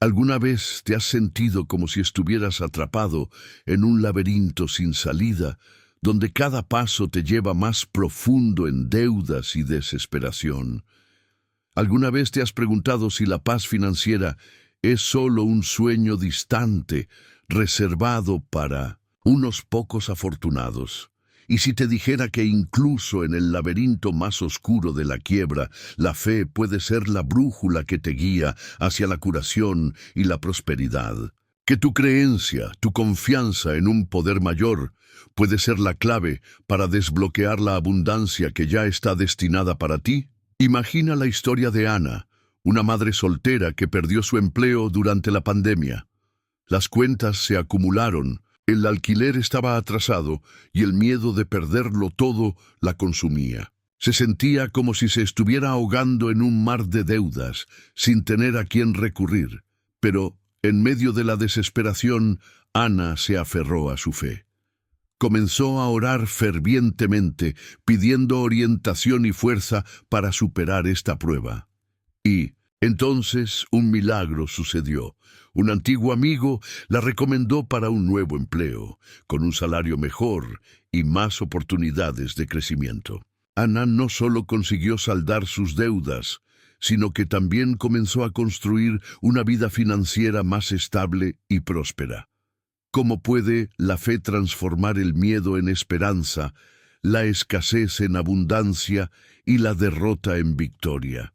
¿Alguna vez te has sentido como si estuvieras atrapado en un laberinto sin salida, donde cada paso te lleva más profundo en deudas y desesperación? ¿Alguna vez te has preguntado si la paz financiera es solo un sueño distante, reservado para unos pocos afortunados? Y si te dijera que incluso en el laberinto más oscuro de la quiebra, la fe puede ser la brújula que te guía hacia la curación y la prosperidad. Que tu creencia, tu confianza en un poder mayor, puede ser la clave para desbloquear la abundancia que ya está destinada para ti. Imagina la historia de Ana, una madre soltera que perdió su empleo durante la pandemia. Las cuentas se acumularon, el alquiler estaba atrasado y el miedo de perderlo todo la consumía. Se sentía como si se estuviera ahogando en un mar de deudas, sin tener a quién recurrir. Pero, en medio de la desesperación, Ana se aferró a su fe. Comenzó a orar fervientemente, pidiendo orientación y fuerza para superar esta prueba. Y entonces un milagro sucedió. Un antiguo amigo la recomendó para un nuevo empleo, con un salario mejor y más oportunidades de crecimiento. Ana no solo consiguió saldar sus deudas, sino que también comenzó a construir una vida financiera más estable y próspera. ¿Cómo puede la fe transformar el miedo en esperanza, la escasez en abundancia y la derrota en victoria?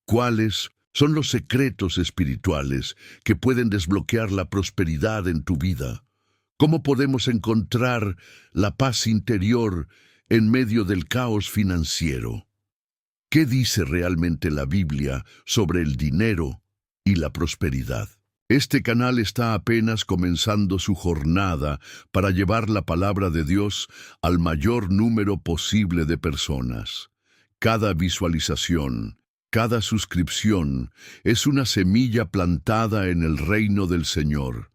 ¿Cuáles son los secretos espirituales que pueden desbloquear la prosperidad en tu vida? ¿Cómo podemos encontrar la paz interior en medio del caos financiero? ¿Qué dice realmente la Biblia sobre el dinero y la prosperidad? Este canal está apenas comenzando su jornada para llevar la palabra de Dios al mayor número posible de personas. Cada visualización, cada suscripción es una semilla plantada en el reino del Señor.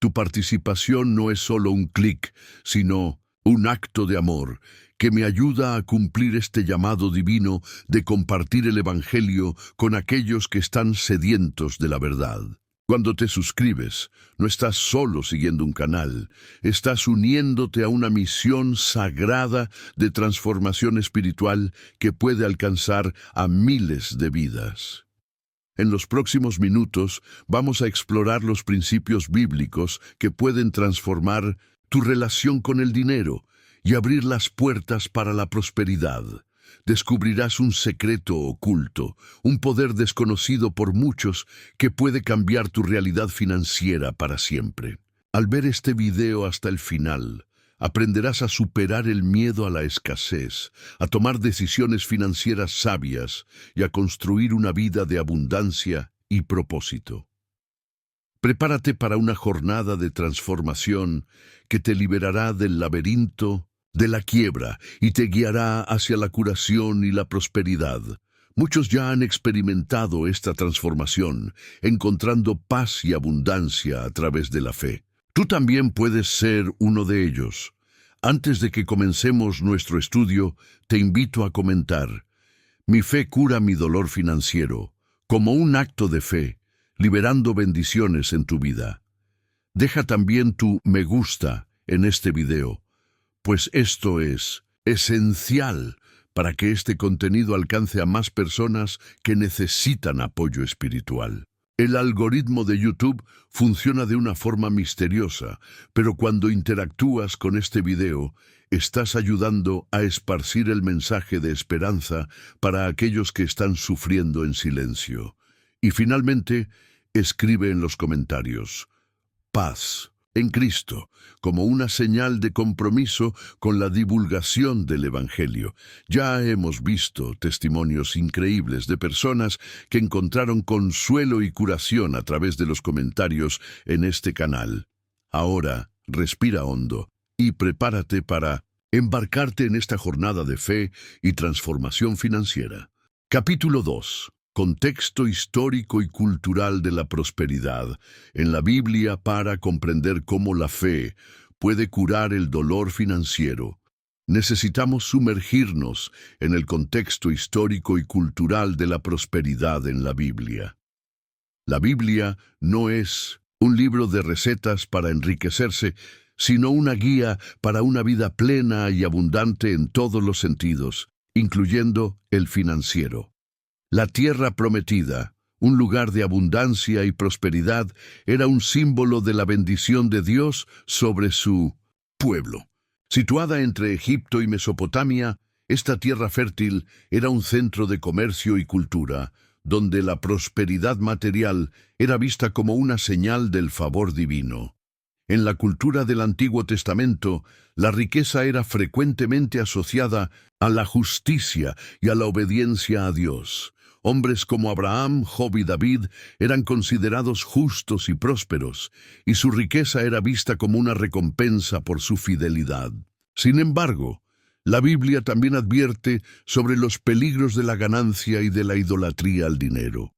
Tu participación no es solo un clic, sino un acto de amor que me ayuda a cumplir este llamado divino de compartir el Evangelio con aquellos que están sedientos de la verdad. Cuando te suscribes, no estás solo siguiendo un canal, estás uniéndote a una misión sagrada de transformación espiritual que puede alcanzar a miles de vidas. En los próximos minutos vamos a explorar los principios bíblicos que pueden transformar tu relación con el dinero y abrir las puertas para la prosperidad. Descubrirás un secreto oculto, un poder desconocido por muchos que puede cambiar tu realidad financiera para siempre. Al ver este video hasta el final, aprenderás a superar el miedo a la escasez, a tomar decisiones financieras sabias y a construir una vida de abundancia y propósito. Prepárate para una jornada de transformación que te liberará del laberinto de la quiebra y te guiará hacia la curación y la prosperidad. Muchos ya han experimentado esta transformación, encontrando paz y abundancia a través de la fe. Tú también puedes ser uno de ellos. Antes de que comencemos nuestro estudio, te invito a comentar: mi fe cura mi dolor financiero, como un acto de fe, liberando bendiciones en tu vida. Deja también tu me gusta en este video, pues esto es esencial para que este contenido alcance a más personas que necesitan apoyo espiritual. El algoritmo de YouTube funciona de una forma misteriosa, pero cuando interactúas con este video, estás ayudando a esparcir el mensaje de esperanza para aquellos que están sufriendo en silencio. Y finalmente, escribe en los comentarios: paz en Cristo, como una señal de compromiso con la divulgación del Evangelio. Ya hemos visto testimonios increíbles de personas que encontraron consuelo y curación a través de los comentarios en este canal. Ahora, respira hondo y prepárate para embarcarte en esta jornada de fe y transformación financiera. Capítulo 2. Contexto histórico y cultural de la prosperidad en la Biblia para comprender cómo la fe puede curar el dolor financiero. Necesitamos sumergirnos en el contexto histórico y cultural de la prosperidad en la Biblia. La Biblia no es un libro de recetas para enriquecerse, sino una guía para una vida plena y abundante en todos los sentidos, incluyendo el financiero. La tierra prometida, un lugar de abundancia y prosperidad, era un símbolo de la bendición de Dios sobre su pueblo. Situada entre Egipto y Mesopotamia, esta tierra fértil era un centro de comercio y cultura, donde la prosperidad material era vista como una señal del favor divino. En la cultura del Antiguo Testamento, la riqueza era frecuentemente asociada a la justicia y a la obediencia a Dios. Hombres como Abraham, Job y David eran considerados justos y prósperos, y su riqueza era vista como una recompensa por su fidelidad. Sin embargo, la Biblia también advierte sobre los peligros de la ganancia y de la idolatría al dinero.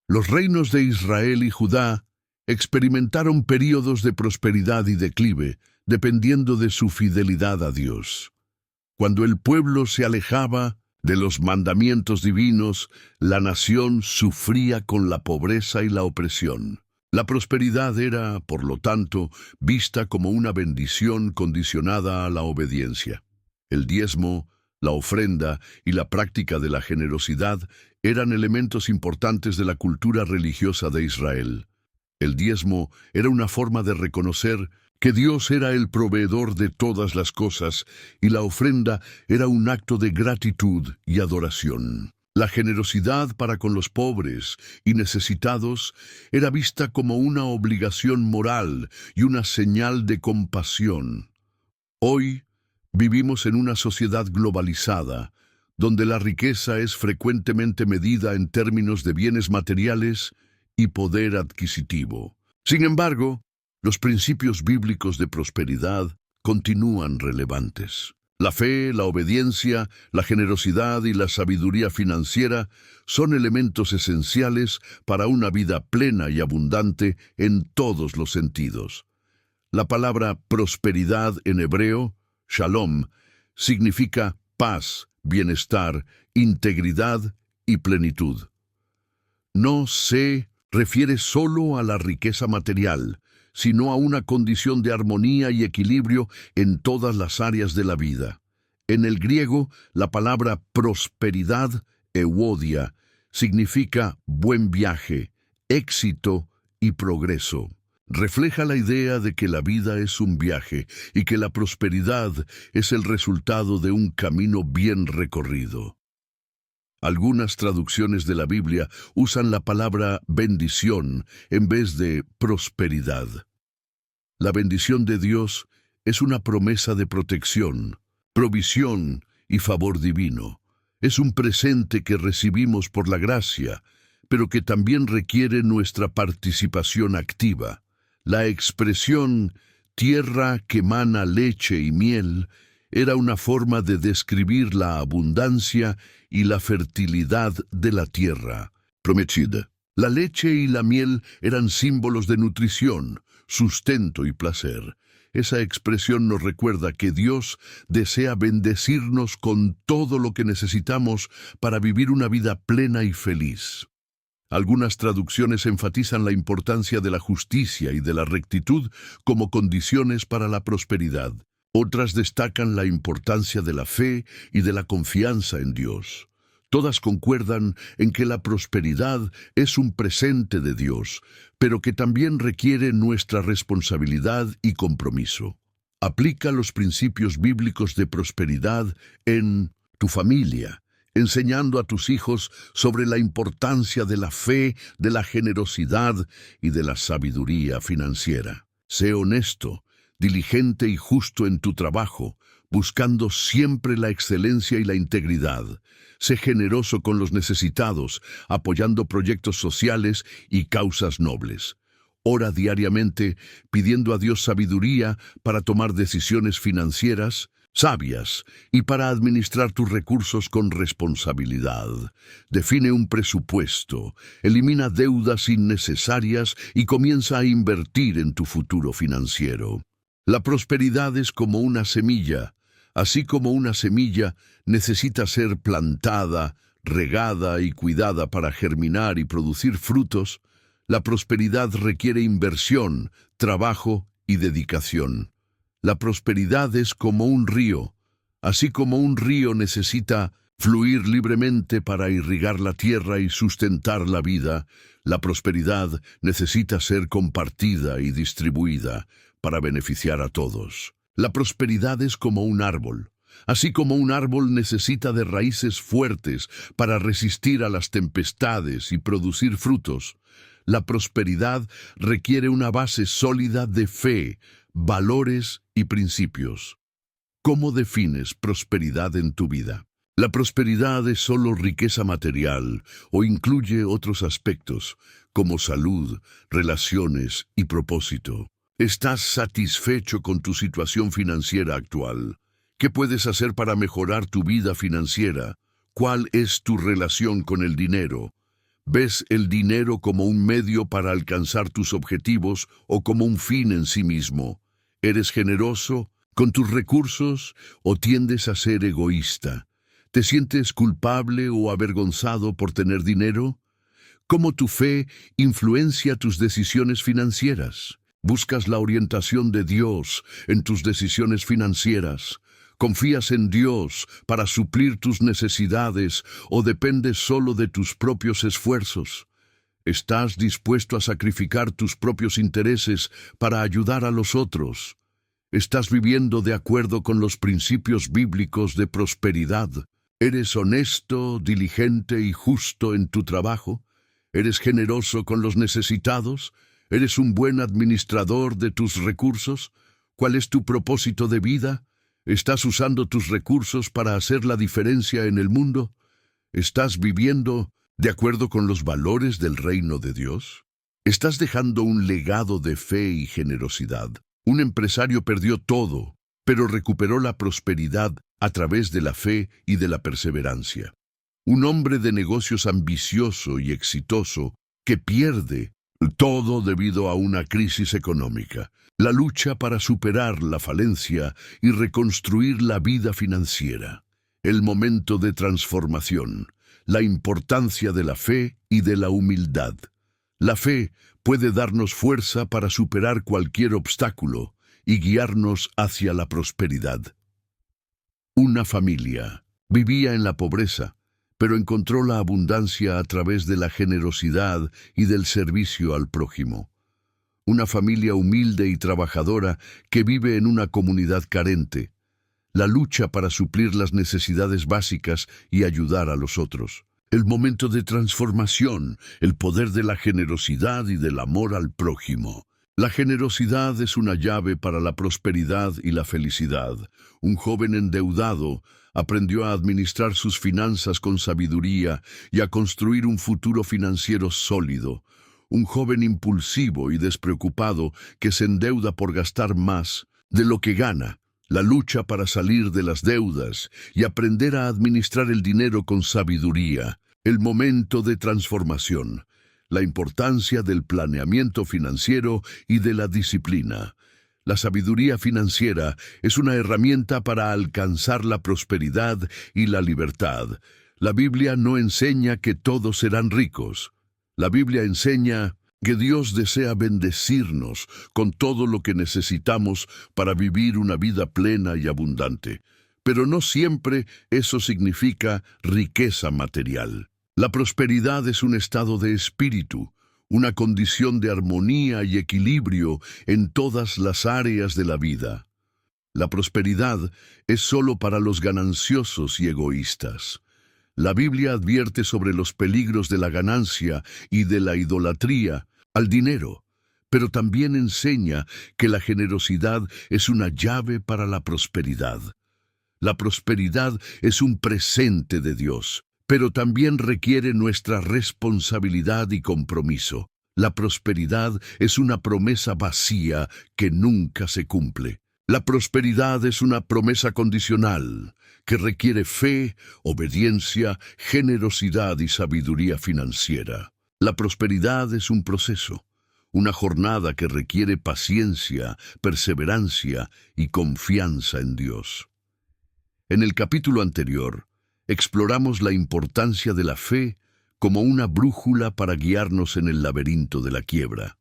Los reinos de Israel y Judá experimentaron períodos de prosperidad y declive, dependiendo de su fidelidad a Dios. Cuando el pueblo se alejaba de los mandamientos divinos, la nación sufría con la pobreza y la opresión. La prosperidad era, por lo tanto, vista como una bendición condicionada a la obediencia. El diezmo, la ofrenda y la práctica de la generosidad eran elementos importantes de la cultura religiosa de Israel. El diezmo era una forma de reconocer que Dios era el proveedor de todas las cosas, y la ofrenda era un acto de gratitud y adoración. La generosidad para con los pobres y necesitados era vista como una obligación moral y una señal de compasión. Hoy vivimos en una sociedad globalizada, donde la riqueza es frecuentemente medida en términos de bienes materiales y poder adquisitivo. Sin embargo, los principios bíblicos de prosperidad continúan relevantes. La fe, la obediencia, la generosidad y la sabiduría financiera son elementos esenciales para una vida plena y abundante en todos los sentidos. La palabra prosperidad en hebreo, shalom, significa paz, bienestar, integridad y plenitud. No se refiere solo a la riqueza material, sino a una condición de armonía y equilibrio en todas las áreas de la vida. En el griego, la palabra prosperidad, euodia, significa buen viaje, éxito y progreso. Refleja la idea de que la vida es un viaje y que la prosperidad es el resultado de un camino bien recorrido. Algunas traducciones de la Biblia usan la palabra bendición en vez de prosperidad. La bendición de Dios es una promesa de protección, provisión y favor divino. Es un presente que recibimos por la gracia, pero que también requiere nuestra participación activa. La expresión tierra que mana leche y miel era una forma de describir la abundancia y la fertilidad de la tierra prometida. La leche y la miel eran símbolos de nutrición, sustento y placer. Esa expresión nos recuerda que Dios desea bendecirnos con todo lo que necesitamos para vivir una vida plena y feliz. Algunas traducciones enfatizan la importancia de la justicia y de la rectitud como condiciones para la prosperidad. Otras destacan la importancia de la fe y de la confianza en Dios. Todas concuerdan en que la prosperidad es un presente de Dios, pero que también requiere nuestra responsabilidad y compromiso. Aplica los principios bíblicos de prosperidad en tu familia, enseñando a tus hijos sobre la importancia de la fe, de la generosidad y de la sabiduría financiera. Sé honesto, diligente y justo en tu trabajo, buscando siempre la excelencia y la integridad. Sé generoso con los necesitados, apoyando proyectos sociales y causas nobles. Ora diariamente pidiendo a Dios sabiduría para tomar decisiones financieras sabias y para administrar tus recursos con responsabilidad. Define un presupuesto, elimina deudas innecesarias y comienza a invertir en tu futuro financiero. La prosperidad es como una semilla. Así como una semilla necesita ser plantada, regada y cuidada para germinar y producir frutos, La prosperidad requiere inversión, trabajo y dedicación. La prosperidad es como un río. Así como un río necesita fluir libremente para irrigar la tierra y sustentar la vida, la prosperidad necesita ser compartida y distribuida para beneficiar a todos. La prosperidad es como un árbol. Así como un árbol necesita de raíces fuertes para resistir a las tempestades y producir frutos, la prosperidad requiere una base sólida de fe, valores y principios. ¿Cómo defines prosperidad en tu vida? ¿La prosperidad es solo riqueza material o incluye otros aspectos como salud, relaciones y propósito? ¿Estás satisfecho con tu situación financiera actual? ¿Qué puedes hacer para mejorar tu vida financiera? ¿Cuál es tu relación con el dinero? ¿Ves el dinero como un medio para alcanzar tus objetivos o como un fin en sí mismo? ¿Eres generoso con tus recursos o tiendes a ser egoísta? ¿Te sientes culpable o avergonzado por tener dinero? ¿Cómo tu fe influencia tus decisiones financieras? ¿Buscas la orientación de Dios en tus decisiones financieras? ¿Confías en Dios para suplir tus necesidades o dependes solo de tus propios esfuerzos? ¿Estás dispuesto a sacrificar tus propios intereses para ayudar a los otros? ¿Estás viviendo de acuerdo con los principios bíblicos de prosperidad? ¿Eres honesto, diligente y justo en tu trabajo? ¿Eres generoso con los necesitados? ¿Eres un buen administrador de tus recursos? ¿Cuál es tu propósito de vida? ¿Estás usando tus recursos para hacer la diferencia en el mundo? ¿Estás viviendo de acuerdo con los valores del reino de Dios? ¿Estás dejando un legado de fe y generosidad? Un empresario perdió todo, pero recuperó la prosperidad a través de la fe y de la perseverancia. Un hombre de negocios ambicioso y exitoso que pierde todo debido a una crisis económica. La lucha para superar la falencia y reconstruir la vida financiera. El momento de transformación. La importancia de la fe y de la humildad. La fe puede darnos fuerza para superar cualquier obstáculo y guiarnos hacia la prosperidad. Una familia vivía en la pobreza, pero encontró la abundancia a través de la generosidad y del servicio al prójimo. Una familia humilde y trabajadora que vive en una comunidad carente. La lucha para suplir las necesidades básicas y ayudar a los otros. El momento de transformación, el poder de la generosidad y del amor al prójimo. La generosidad es una llave para la prosperidad y la felicidad. Un joven endeudado aprendió a administrar sus finanzas con sabiduría y a construir un futuro financiero sólido. Un joven impulsivo y despreocupado que se endeuda por gastar más de lo que gana. La lucha para salir de las deudas y aprender a administrar el dinero con sabiduría. El momento de transformación. La importancia del planeamiento financiero y de la disciplina. La sabiduría financiera es una herramienta para alcanzar la prosperidad y la libertad. La Biblia no enseña que todos serán ricos. La Biblia enseña que Dios desea bendecirnos con todo lo que necesitamos para vivir una vida plena y abundante. Pero no siempre eso significa riqueza material. La prosperidad es un estado de espíritu, una condición de armonía y equilibrio en todas las áreas de la vida. La prosperidad es solo para los gananciosos y egoístas. La Biblia advierte sobre los peligros de la ganancia y de la idolatría al dinero, pero también enseña que la generosidad es una llave para la prosperidad. La prosperidad es un presente de Dios, pero también requiere nuestra responsabilidad y compromiso. La prosperidad es una promesa vacía que nunca se cumple. La prosperidad es una promesa condicional que requiere fe, obediencia, generosidad y sabiduría financiera. La prosperidad es un proceso, una jornada que requiere paciencia, perseverancia y confianza en Dios. En el capítulo anterior, exploramos la importancia de la fe como una brújula para guiarnos en el laberinto de la quiebra.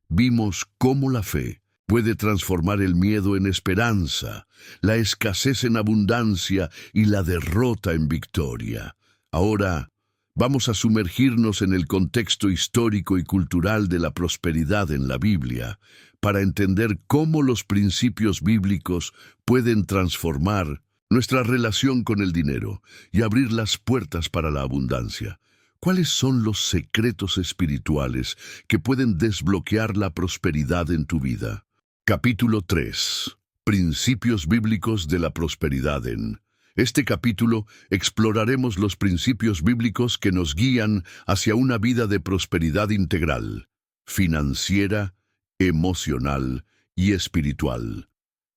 Vimos cómo la fe puede transformar el miedo en esperanza, la escasez en abundancia y la derrota en victoria. Ahora, vamos a sumergirnos en el contexto histórico y cultural de la prosperidad en la Biblia, para entender cómo los principios bíblicos pueden transformar nuestra relación con el dinero y abrir las puertas para la abundancia. ¿Cuáles son los secretos espirituales que pueden desbloquear la prosperidad en tu vida? Capítulo 3. Principios bíblicos de la prosperidad. En este capítulo exploraremos los principios bíblicos que nos guían hacia una vida de prosperidad integral, financiera, emocional y espiritual.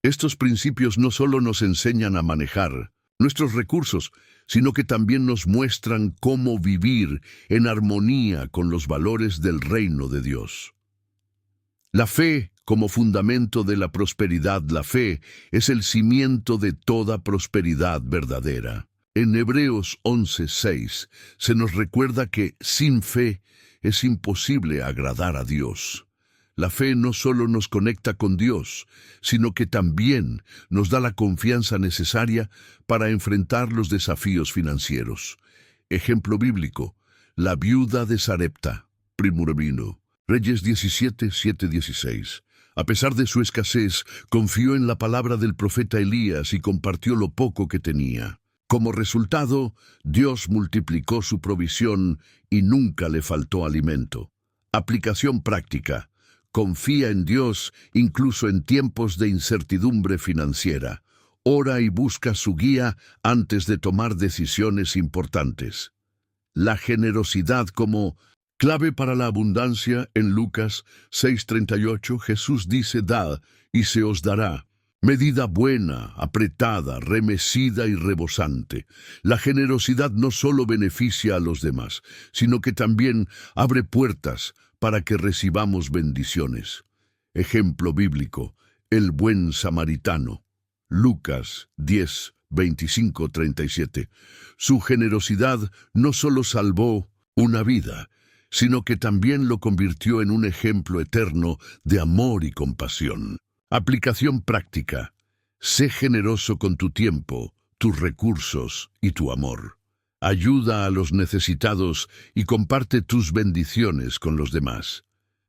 Estos principios no solo nos enseñan a manejar nuestros recursos, sino que también nos muestran cómo vivir en armonía con los valores del reino de Dios. La fe como fundamento de la prosperidad. La fe es el cimiento de toda prosperidad verdadera. En Hebreos 11:6 se nos recuerda que sin fe es imposible agradar a Dios. La fe no solo nos conecta con Dios, sino que también nos da la confianza necesaria para enfrentar los desafíos financieros. Ejemplo bíblico: la viuda de Sarepta, primogénito. Reyes 17, 7-16. A pesar de su escasez, confió en la palabra del profeta Elías y compartió lo poco que tenía. Como resultado, Dios multiplicó su provisión y nunca le faltó alimento. Aplicación práctica: confía en Dios incluso en tiempos de incertidumbre financiera. Ora y busca su guía antes de tomar decisiones importantes. La generosidad como clave para la abundancia. En Lucas 6:38, Jesús dice: «Dad, y se os dará. Medida buena, apretada, remecida y rebosante». La generosidad no solo beneficia a los demás, sino que también abre puertas para que recibamos bendiciones. Ejemplo bíblico: el buen samaritano. Lucas 10:25-37. Su generosidad no solo salvó una vida, sino que también lo convirtió en un ejemplo eterno de amor y compasión. Aplicación práctica: sé generoso con tu tiempo, tus recursos y tu amor. Ayuda a los necesitados y comparte tus bendiciones con los demás.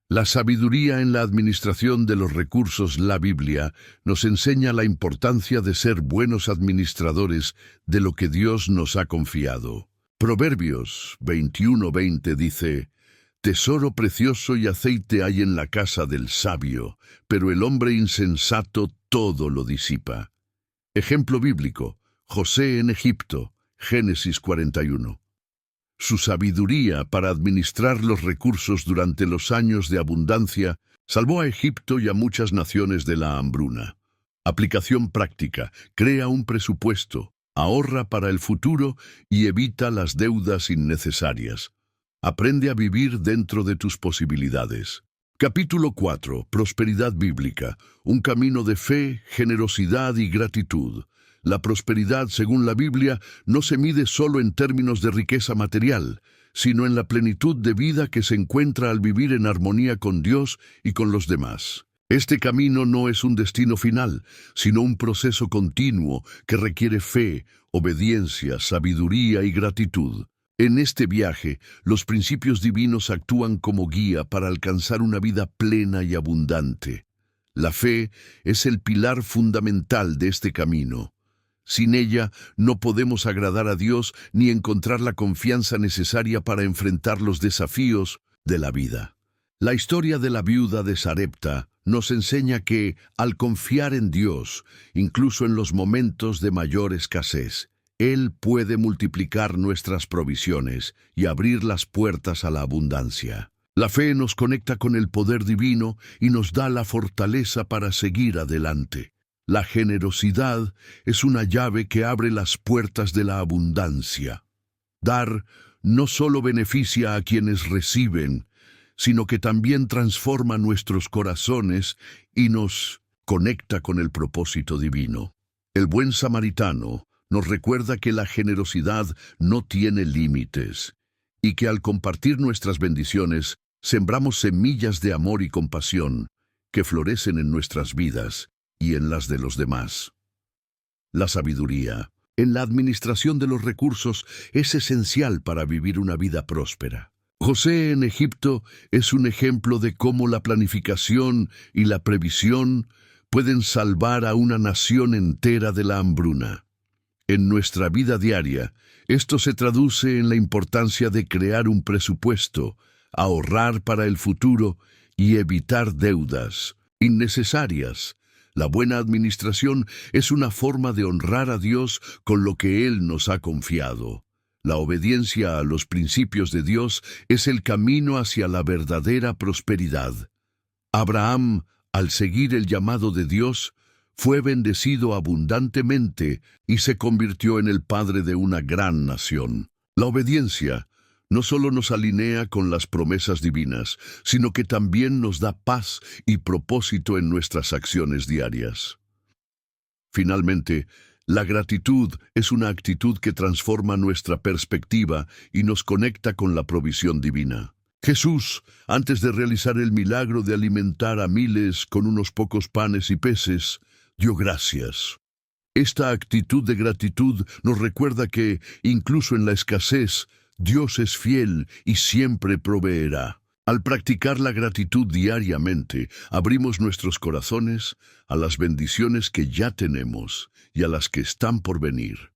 La sabiduría en la administración de los recursos. La Biblia nos enseña la importancia de ser buenos administradores de lo que Dios nos ha confiado. Proverbios 21:20 dice: «Tesoro precioso y aceite hay en la casa del sabio, pero el hombre insensato todo lo disipa». Ejemplo bíblico: José en Egipto, Génesis 41. Su sabiduría para administrar los recursos durante los años de abundancia salvó a Egipto y a muchas naciones de la hambruna. Aplicación práctica: crea un presupuesto, ahorra para el futuro y evita las deudas innecesarias. Aprende a vivir dentro de tus posibilidades. Capítulo 4. Prosperidad bíblica. Un camino de fe, generosidad y gratitud. La prosperidad, según la Biblia, no se mide solo en términos de riqueza material, sino en la plenitud de vida que se encuentra al vivir en armonía con Dios y con los demás. Este camino no es un destino final, sino un proceso continuo que requiere fe, obediencia, sabiduría y gratitud. En este viaje, los principios divinos actúan como guía para alcanzar una vida plena y abundante. La fe es el pilar fundamental de este camino. Sin ella, no podemos agradar a Dios ni encontrar la confianza necesaria para enfrentar los desafíos de la vida. La historia de la viuda de Sarepta nos enseña que, al confiar en Dios, incluso en los momentos de mayor escasez, Él puede multiplicar nuestras provisiones y abrir las puertas a la abundancia. La fe nos conecta con el poder divino y nos da la fortaleza para seguir adelante. La generosidad es una llave que abre las puertas de la abundancia. Dar no solo beneficia a quienes reciben, sino que también transforma nuestros corazones y nos conecta con el propósito divino. El buen samaritano nos recuerda que la generosidad no tiene límites y que al compartir nuestras bendiciones, sembramos semillas de amor y compasión que florecen en nuestras vidas y en las de los demás. La sabiduría en la administración de los recursos es esencial para vivir una vida próspera. José en Egipto es un ejemplo de cómo la planificación y la previsión pueden salvar a una nación entera de la hambruna. En nuestra vida diaria, esto se traduce en la importancia de crear un presupuesto, ahorrar para el futuro y evitar deudas innecesarias. La buena administración es una forma de honrar a Dios con lo que Él nos ha confiado. La obediencia a los principios de Dios es el camino hacia la verdadera prosperidad. Abraham, al seguir el llamado de Dios, fue bendecido abundantemente y se convirtió en el padre de una gran nación. La obediencia no solo nos alinea con las promesas divinas, sino que también nos da paz y propósito en nuestras acciones diarias. Finalmente, la gratitud es una actitud que transforma nuestra perspectiva y nos conecta con la provisión divina. Jesús, antes de realizar el milagro de alimentar a miles con unos pocos panes y peces, dio gracias. Esta actitud de gratitud nos recuerda que, incluso en la escasez, Dios es fiel y siempre proveerá. Al practicar la gratitud diariamente, abrimos nuestros corazones a las bendiciones que ya tenemos y a las que están por venir.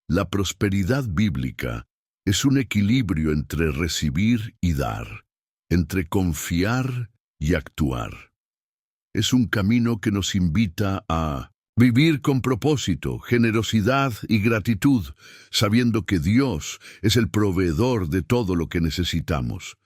La prosperidad bíblica es un equilibrio entre recibir y dar, entre confiar y actuar. Es un camino que nos invita a vivir con propósito, generosidad y gratitud, sabiendo que Dios es el proveedor de todo lo que necesitamos.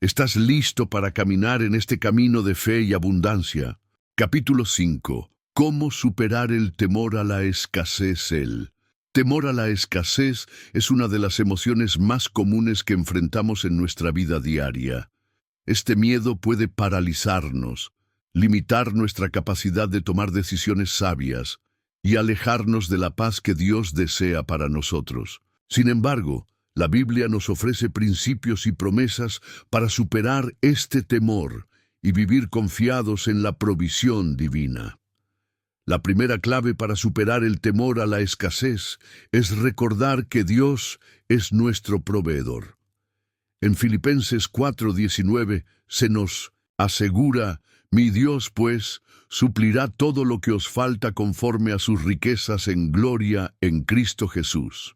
¿Estás listo para caminar en este camino de fe y abundancia? Capítulo 5. ¿Cómo superar el temor a la escasez? El temor a la escasez es una de las emociones más comunes que enfrentamos en nuestra vida diaria. Este miedo puede paralizarnos, limitar nuestra capacidad de tomar decisiones sabias y alejarnos de la paz que Dios desea para nosotros. Sin embargo, la Biblia nos ofrece principios y promesas para superar este temor y vivir confiados en la provisión divina. La primera clave para superar el temor a la escasez es recordar que Dios es nuestro proveedor. En Filipenses 4:19 se nos asegura: mi Dios, pues, suplirá todo lo que os falta conforme a sus riquezas en gloria en Cristo Jesús.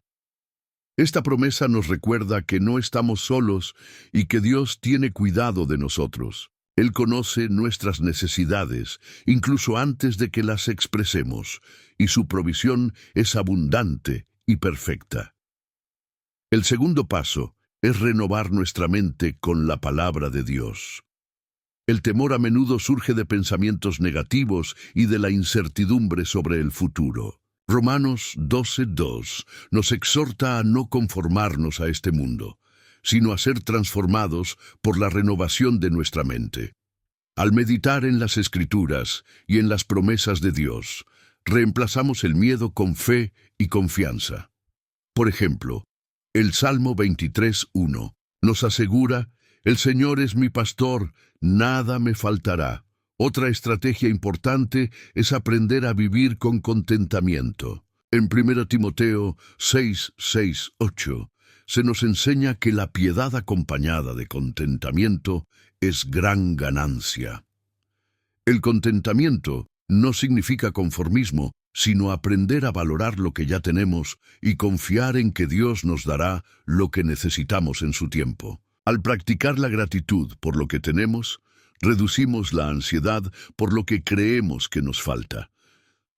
Esta promesa nos recuerda que no estamos solos y que Dios tiene cuidado de nosotros. Él conoce nuestras necesidades, incluso antes de que las expresemos, y su provisión es abundante y perfecta. El segundo paso es renovar nuestra mente con la palabra de Dios. El temor a menudo surge de pensamientos negativos y de la incertidumbre sobre el futuro. Romanos 12:2 nos exhorta a no conformarnos a este mundo, sino a ser transformados por la renovación de nuestra mente. Al meditar en las Escrituras y en las promesas de Dios, reemplazamos el miedo con fe y confianza. Por ejemplo, el Salmo 23:1 nos asegura: el Señor es mi pastor, nada me faltará. Otra estrategia importante es aprender a vivir con contentamiento. En 1 Timoteo 6:8 se nos enseña que la piedad acompañada de contentamiento es gran ganancia. El contentamiento no significa conformismo, sino aprender a valorar lo que ya tenemos y confiar en que Dios nos dará lo que necesitamos en su tiempo. Al practicar la gratitud por lo que tenemos, reducimos la ansiedad por lo que creemos que nos falta.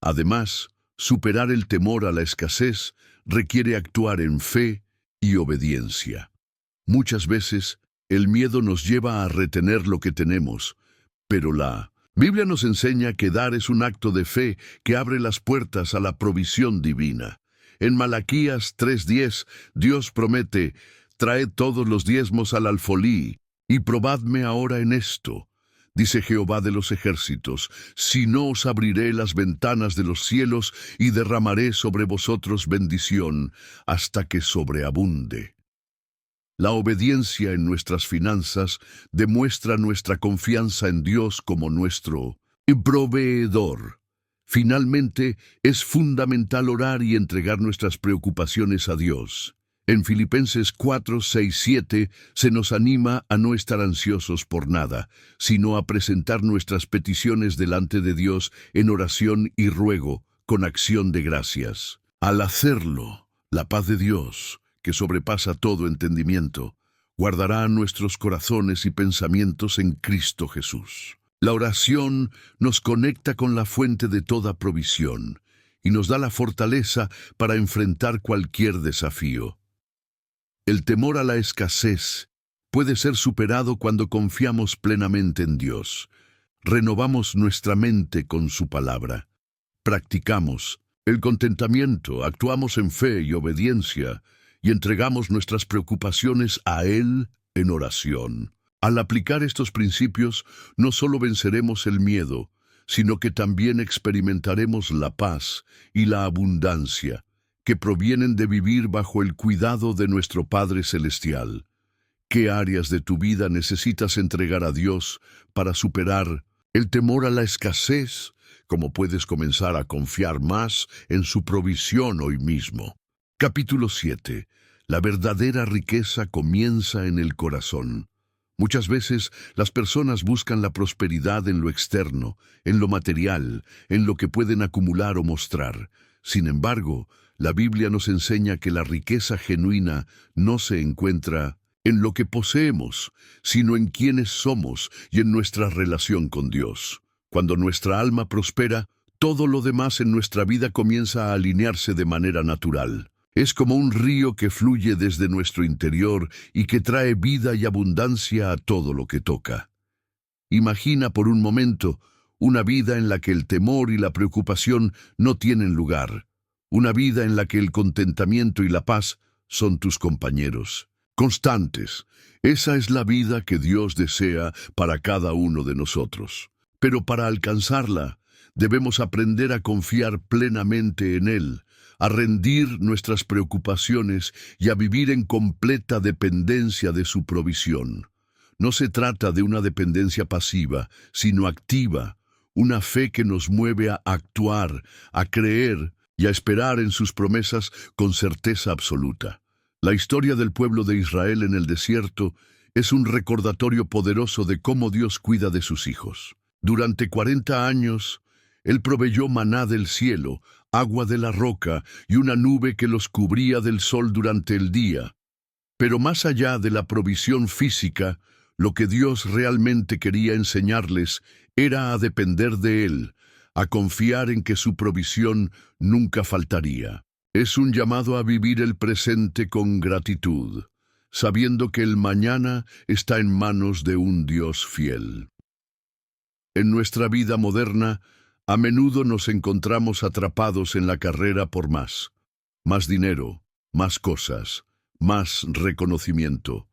Además, superar el temor a la escasez requiere actuar en fe y obediencia. Muchas veces, el miedo nos lleva a retener lo que tenemos, pero la Biblia nos enseña que dar es un acto de fe que abre las puertas a la provisión divina. En Malaquías 3:10, Dios promete: traed todos los diezmos al alfolí, y probadme ahora en esto, dice Jehová de los ejércitos, si no os abriré las ventanas de los cielos y derramaré sobre vosotros bendición hasta que sobreabunde. La obediencia en nuestras finanzas demuestra nuestra confianza en Dios como nuestro proveedor. Finalmente, es fundamental orar y entregar nuestras preocupaciones a Dios. En Filipenses 4, 6, 7 se nos anima a no estar ansiosos por nada, sino a presentar nuestras peticiones delante de Dios en oración y ruego, con acción de gracias. Al hacerlo, la paz de Dios, que sobrepasa todo entendimiento, guardará nuestros corazones y pensamientos en Cristo Jesús. La oración nos conecta con la fuente de toda provisión y nos da la fortaleza para enfrentar cualquier desafío. El temor a la escasez puede ser superado cuando confiamos plenamente en Dios. Renovamos nuestra mente con su palabra. Practicamos el contentamiento, actuamos en fe y obediencia y entregamos nuestras preocupaciones a Él en oración. Al aplicar estos principios, no solo venceremos el miedo, sino que también experimentaremos la paz y la abundancia que provienen de vivir bajo el cuidado de nuestro Padre Celestial. ¿Qué áreas de tu vida necesitas entregar a Dios para superar el temor a la escasez? ¿Cómo puedes comenzar a confiar más en su provisión hoy mismo? Capítulo 7. La verdadera riqueza comienza en el corazón. Muchas veces las personas buscan la prosperidad en lo externo, en lo material, en lo que pueden acumular o mostrar. Sin embargo, la Biblia nos enseña que la riqueza genuina no se encuentra en lo que poseemos, sino en quienes somos y en nuestra relación con Dios. Cuando nuestra alma prospera, todo lo demás en nuestra vida comienza a alinearse de manera natural. Es como un río que fluye desde nuestro interior y que trae vida y abundancia a todo lo que toca. Imagina por un momento una vida en la que el temor y la preocupación no tienen lugar. Una vida en la que el contentamiento y la paz son tus compañeros constantes. Esa es la vida que Dios desea para cada uno de nosotros. Pero para alcanzarla, debemos aprender a confiar plenamente en Él, a rendir nuestras preocupaciones y a vivir en completa dependencia de su provisión. No se trata de una dependencia pasiva, sino activa, una fe que nos mueve a actuar, a creer y a esperar en sus promesas con certeza absoluta. La historia del pueblo de Israel en el desierto es un recordatorio poderoso de cómo Dios cuida de sus hijos. Durante 40 años, Él proveyó maná del cielo, agua de la roca y una nube que los cubría del sol durante el día. Pero más allá de la provisión física, lo que Dios realmente quería enseñarles era a depender de Él, a confiar en que su provisión nunca faltaría. Es un llamado a vivir el presente con gratitud, sabiendo que el mañana está en manos de un Dios fiel. En nuestra vida moderna, a menudo nos encontramos atrapados en la carrera por más dinero, más cosas, más reconocimiento.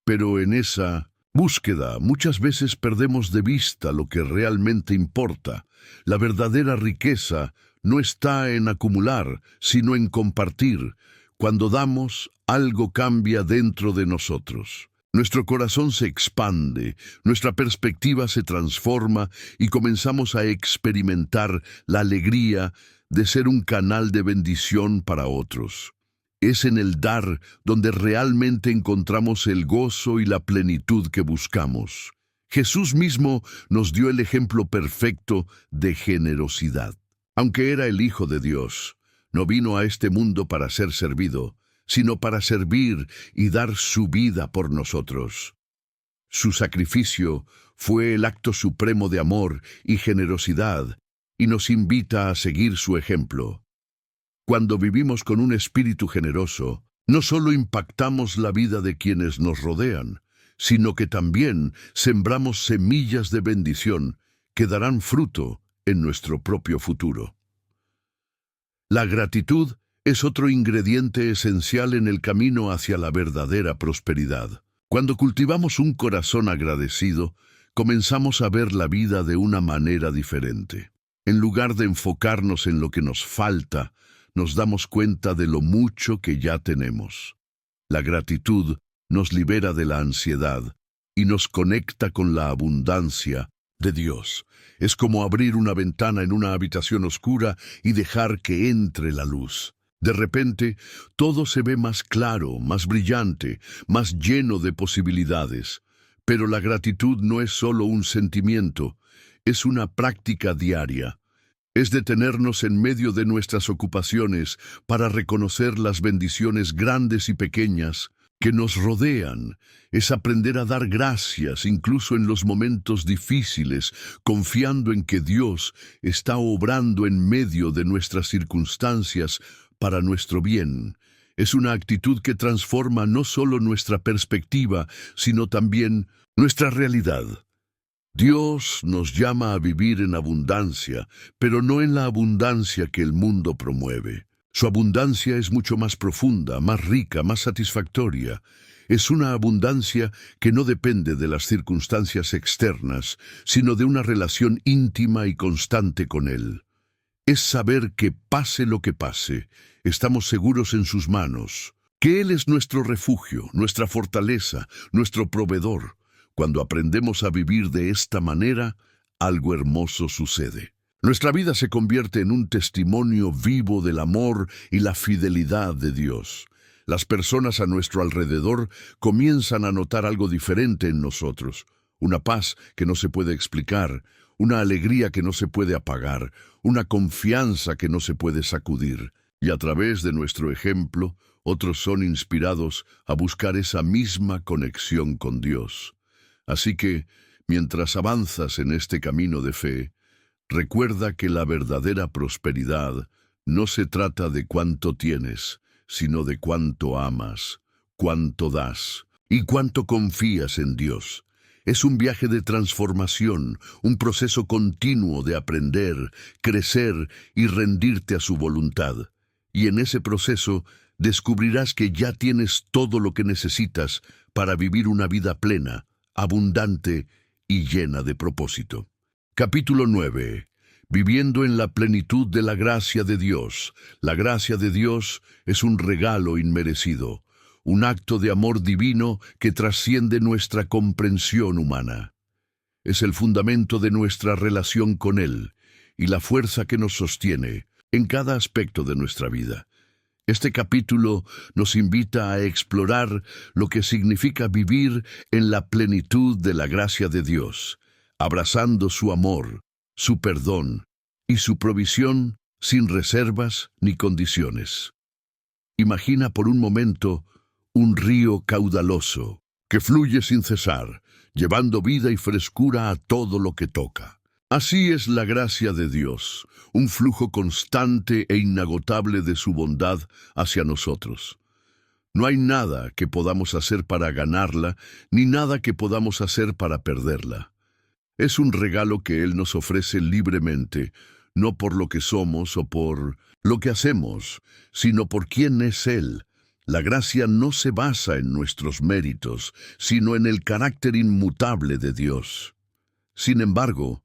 Pero en esa búsqueda muchas veces perdemos de vista lo que realmente importa. La verdadera riqueza no está en acumular, sino en compartir. Cuando damos, algo cambia dentro de nosotros. Nuestro corazón se expande, nuestra perspectiva se transforma y comenzamos a experimentar la alegría de ser un canal de bendición para otros. Es en el dar donde realmente encontramos el gozo y la plenitud que buscamos. Jesús mismo nos dio el ejemplo perfecto de generosidad. Aunque era el Hijo de Dios, no vino a este mundo para ser servido, sino para servir y dar su vida por nosotros. Su sacrificio fue el acto supremo de amor y generosidad, y nos invita a seguir su ejemplo. Cuando vivimos con un espíritu generoso, no solo impactamos la vida de quienes nos rodean, sino que también sembramos semillas de bendición que darán fruto en nuestro propio futuro. La gratitud es otro ingrediente esencial en el camino hacia la verdadera prosperidad. Cuando cultivamos un corazón agradecido, comenzamos a ver la vida de una manera diferente. En lugar de enfocarnos en lo que nos falta, nos damos cuenta de lo mucho que ya tenemos. La gratitud nos libera de la ansiedad y nos conecta con la abundancia de Dios. Es como abrir una ventana en una habitación oscura y dejar que entre la luz. De repente, todo se ve más claro, más brillante, más lleno de posibilidades. Pero la gratitud no es solo un sentimiento, es una práctica diaria. Es detenernos en medio de nuestras ocupaciones para reconocer las bendiciones grandes y pequeñas que nos rodean. Es aprender a dar gracias incluso en los momentos difíciles, confiando en que Dios está obrando en medio de nuestras circunstancias para nuestro bien. Es una actitud que transforma no solo nuestra perspectiva, sino también nuestra realidad. Dios nos llama a vivir en abundancia, pero no en la abundancia que el mundo promueve. Su abundancia es mucho más profunda, más rica, más satisfactoria. Es una abundancia que no depende de las circunstancias externas, sino de una relación íntima y constante con Él. Es saber que pase lo que pase, estamos seguros en sus manos, que Él es nuestro refugio, nuestra fortaleza, nuestro proveedor. Cuando aprendemos a vivir de esta manera, algo hermoso sucede. Nuestra vida se convierte en un testimonio vivo del amor y la fidelidad de Dios. Las personas a nuestro alrededor comienzan a notar algo diferente en nosotros, una paz que no se puede explicar, una alegría que no se puede apagar, una confianza que no se puede sacudir. Y a través de nuestro ejemplo, otros son inspirados a buscar esa misma conexión con Dios. Así que, mientras avanzas en este camino de fe, recuerda que la verdadera prosperidad no se trata de cuánto tienes, sino de cuánto amas, cuánto das y cuánto confías en Dios. Es un viaje de transformación, un proceso continuo de aprender, crecer y rendirte a su voluntad. Y en ese proceso descubrirás que ya tienes todo lo que necesitas para vivir una vida plena, abundante y llena de propósito. Capítulo 9. Viviendo en la plenitud de la gracia de Dios. La gracia de Dios es un regalo inmerecido, un acto de amor divino que trasciende nuestra comprensión humana. Es el fundamento de nuestra relación con Él y la fuerza que nos sostiene en cada aspecto de nuestra vida. Este capítulo nos invita a explorar lo que significa vivir en la plenitud de la gracia de Dios, abrazando su amor, su perdón y su provisión sin reservas ni condiciones. Imagina por un momento un río caudaloso que fluye sin cesar, llevando vida y frescura a todo lo que toca. Así es la gracia de Dios, un flujo constante e inagotable de su bondad hacia nosotros. No hay nada que podamos hacer para ganarla, ni nada que podamos hacer para perderla. Es un regalo que Él nos ofrece libremente, no por lo que somos o por lo que hacemos, sino por quién es Él. La gracia no se basa en nuestros méritos, sino en el carácter inmutable de Dios. Sin embargo,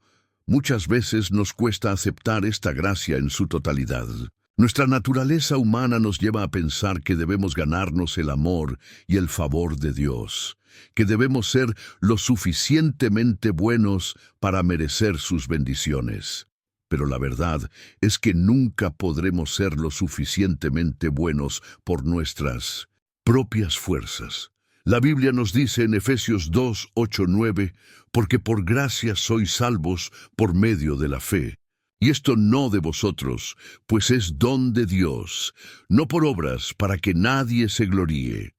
muchas veces nos cuesta aceptar esta gracia en su totalidad. Nuestra naturaleza humana nos lleva a pensar que debemos ganarnos el amor y el favor de Dios, que debemos ser lo suficientemente buenos para merecer sus bendiciones. Pero la verdad es que nunca podremos ser lo suficientemente buenos por nuestras propias fuerzas. La Biblia nos dice en Efesios 2, 8, 9, porque por gracia sois salvos por medio de la fe. Y esto no de vosotros, pues es don de Dios, no por obras para que nadie se gloríe.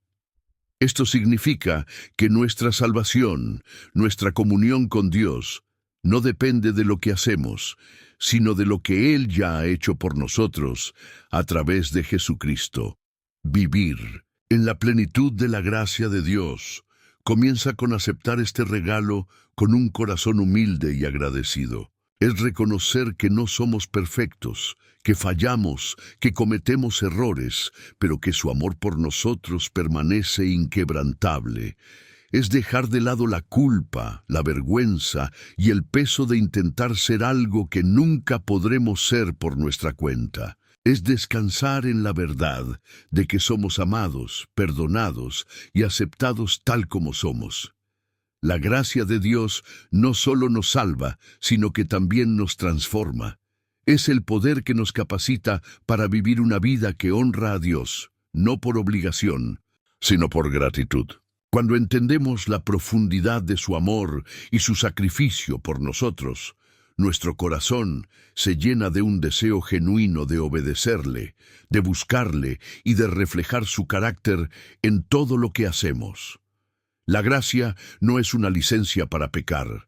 Esto significa que nuestra salvación, nuestra comunión con Dios, no depende de lo que hacemos, sino de lo que Él ya ha hecho por nosotros a través de Jesucristo. Vivir en la plenitud de la gracia de Dios comienza con aceptar este regalo con un corazón humilde y agradecido. Es reconocer que no somos perfectos, que fallamos, que cometemos errores, pero que su amor por nosotros permanece inquebrantable. Es dejar de lado la culpa, la vergüenza y el peso de intentar ser algo que nunca podremos ser por nuestra cuenta. es descansar en la verdad de que somos amados, perdonados y aceptados tal como somos. La gracia de Dios no solo nos salva, sino que también nos transforma. Es el poder que nos capacita para vivir una vida que honra a Dios, no por obligación, sino por gratitud. Cuando entendemos la profundidad de su amor y su sacrificio por nosotros, nuestro corazón se llena de un deseo genuino de obedecerle, de buscarle y de reflejar su carácter en todo lo que hacemos. La gracia no es una licencia para pecar,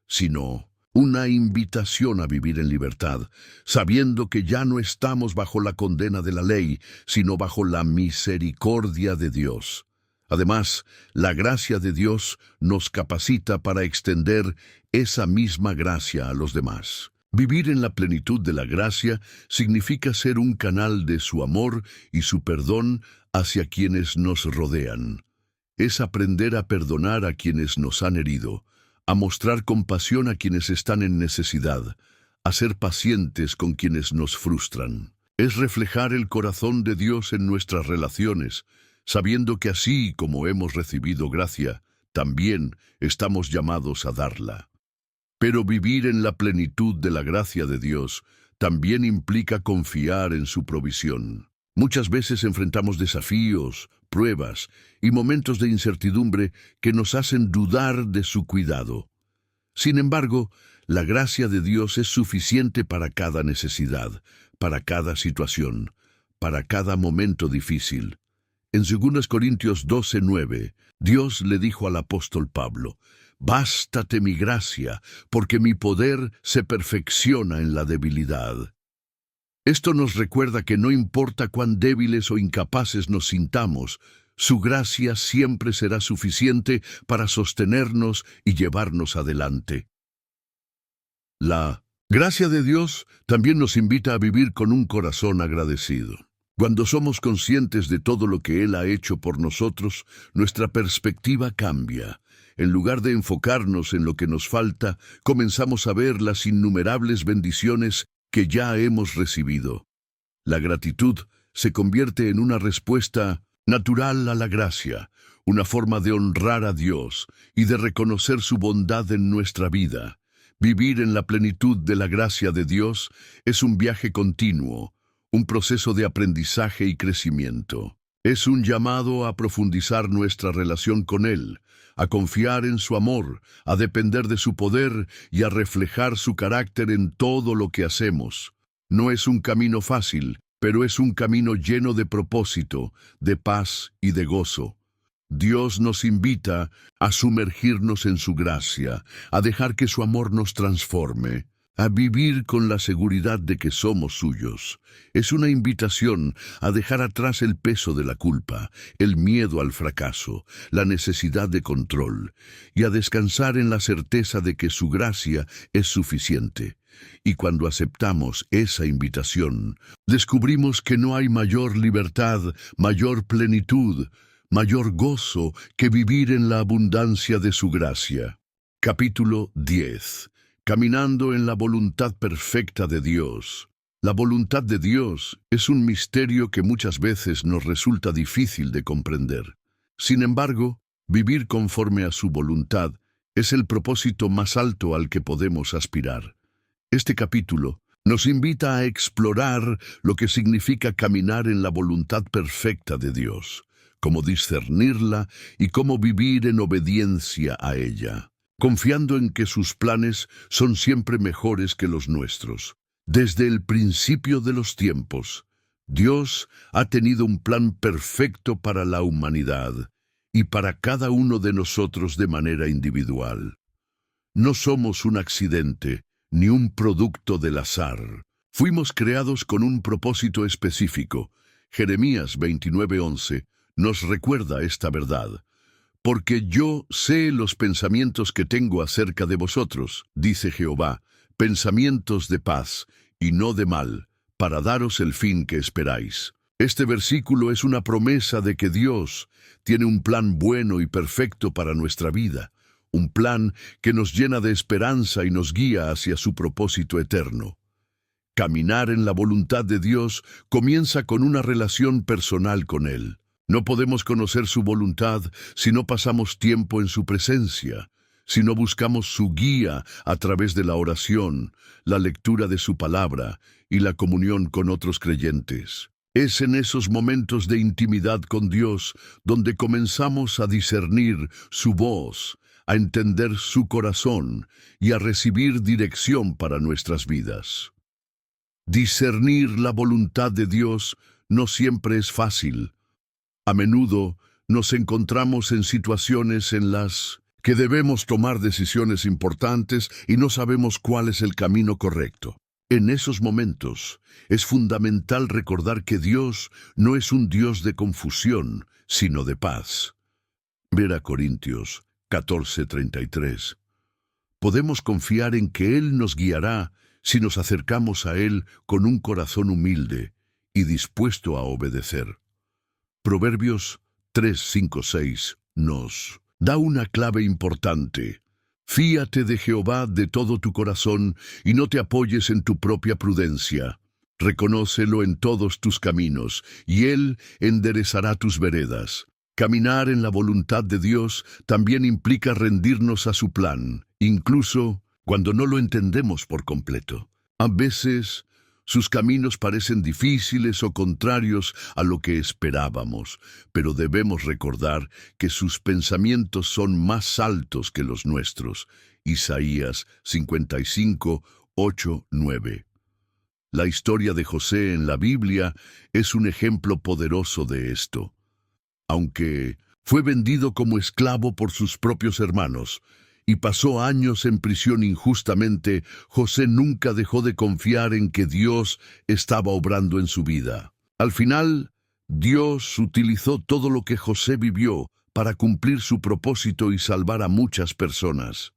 sino una invitación a vivir en libertad, sabiendo que ya no estamos bajo la condena de la ley, sino bajo la misericordia de Dios. Además, la gracia de Dios nos capacita para extender esa misma gracia a los demás. Vivir en la plenitud de la gracia significa ser un canal de su amor y su perdón hacia quienes nos rodean. Es aprender a perdonar a quienes nos han herido, a mostrar compasión a quienes están en necesidad, a ser pacientes con quienes nos frustran. Es reflejar el corazón de Dios en nuestras relaciones, sabiendo que así como hemos recibido gracia, también estamos llamados a darla. Pero vivir en la plenitud de la gracia de Dios también implica confiar en su provisión. Muchas veces enfrentamos desafíos, pruebas y momentos de incertidumbre que nos hacen dudar de su cuidado. Sin embargo, la gracia de Dios es suficiente para cada necesidad, para cada situación, para cada momento difícil. En 2 Corintios 12:9, Dios le dijo al apóstol Pablo: «Bástate mi gracia, porque mi poder se perfecciona en la debilidad». Esto nos recuerda que no importa cuán débiles o incapaces nos sintamos, su gracia siempre será suficiente para sostenernos y llevarnos adelante. La gracia de Dios también nos invita a vivir con un corazón agradecido. Cuando somos conscientes de todo lo que Él ha hecho por nosotros, nuestra perspectiva cambia. En lugar de enfocarnos en lo que nos falta, comenzamos a ver las innumerables bendiciones que ya hemos recibido. La gratitud se convierte en una respuesta natural a la gracia, una forma de honrar a Dios y de reconocer su bondad en nuestra vida. Vivir en la plenitud de la gracia de Dios es un viaje continuo, un proceso de aprendizaje y crecimiento. Es un llamado a profundizar nuestra relación con Él, a confiar en su amor, a depender de su poder y a reflejar su carácter en todo lo que hacemos. No es un camino fácil, pero es un camino lleno de propósito, de paz y de gozo. Dios nos invita a sumergirnos en su gracia, a dejar que su amor nos transforme, a vivir con la seguridad de que somos suyos. Es una invitación a dejar atrás el peso de la culpa, el miedo al fracaso, la necesidad de control, y a descansar en la certeza de que su gracia es suficiente. Y cuando aceptamos esa invitación, descubrimos que no hay mayor libertad, mayor plenitud, mayor gozo que vivir en la abundancia de su gracia. Capítulo 10. Caminando en la voluntad perfecta de Dios. La voluntad de Dios es un misterio que muchas veces nos resulta difícil de comprender. Sin embargo, vivir conforme a su voluntad es el propósito más alto al que podemos aspirar. Este capítulo nos invita a explorar lo que significa caminar en la voluntad perfecta de Dios, cómo discernirla y cómo vivir en obediencia a ella, confiando en que sus planes son siempre mejores que los nuestros. Desde el principio de los tiempos, Dios ha tenido un plan perfecto para la humanidad y para cada uno de nosotros de manera individual. No somos un accidente ni un producto del azar. Fuimos creados con un propósito específico. Jeremías 29:11 nos recuerda esta verdad. Porque yo sé los pensamientos que tengo acerca de vosotros, dice Jehová, pensamientos de paz y no de mal, para daros el fin que esperáis. Este versículo es una promesa de que Dios tiene un plan bueno y perfecto para nuestra vida, un plan que nos llena de esperanza y nos guía hacia su propósito eterno. Caminar en la voluntad de Dios comienza con una relación personal con Él. No podemos conocer su voluntad si no pasamos tiempo en su presencia, si no buscamos su guía a través de la oración, la lectura de su palabra y la comunión con otros creyentes. Es en esos momentos de intimidad con Dios donde comenzamos a discernir su voz, a entender su corazón y a recibir dirección para nuestras vidas. Discernir la voluntad de Dios no siempre es fácil. A menudo nos encontramos en situaciones en las que debemos tomar decisiones importantes y no sabemos cuál es el camino correcto. En esos momentos es fundamental recordar que Dios no es un Dios de confusión, sino de paz. Ver a Corintios 14:33. Podemos confiar en que Él nos guiará si nos acercamos a Él con un corazón humilde y dispuesto a obedecer. Proverbios 3:5-6 nos da una clave importante. Fíate de Jehová de todo tu corazón y no te apoyes en tu propia prudencia. Reconócelo en todos tus caminos, y Él enderezará tus veredas. Caminar en la voluntad de Dios también implica rendirnos a su plan, incluso cuando no lo entendemos por completo. A veces, sus caminos parecen difíciles o contrarios a lo que esperábamos, pero debemos recordar que sus pensamientos son más altos que los nuestros. Isaías 55:8-9. La historia de José en la Biblia es un ejemplo poderoso de esto. Aunque fue vendido como esclavo por sus propios hermanos y pasó años en prisión injustamente, José nunca dejó de confiar en que Dios estaba obrando en su vida. Al final, Dios utilizó todo lo que José vivió para cumplir su propósito y salvar a muchas personas.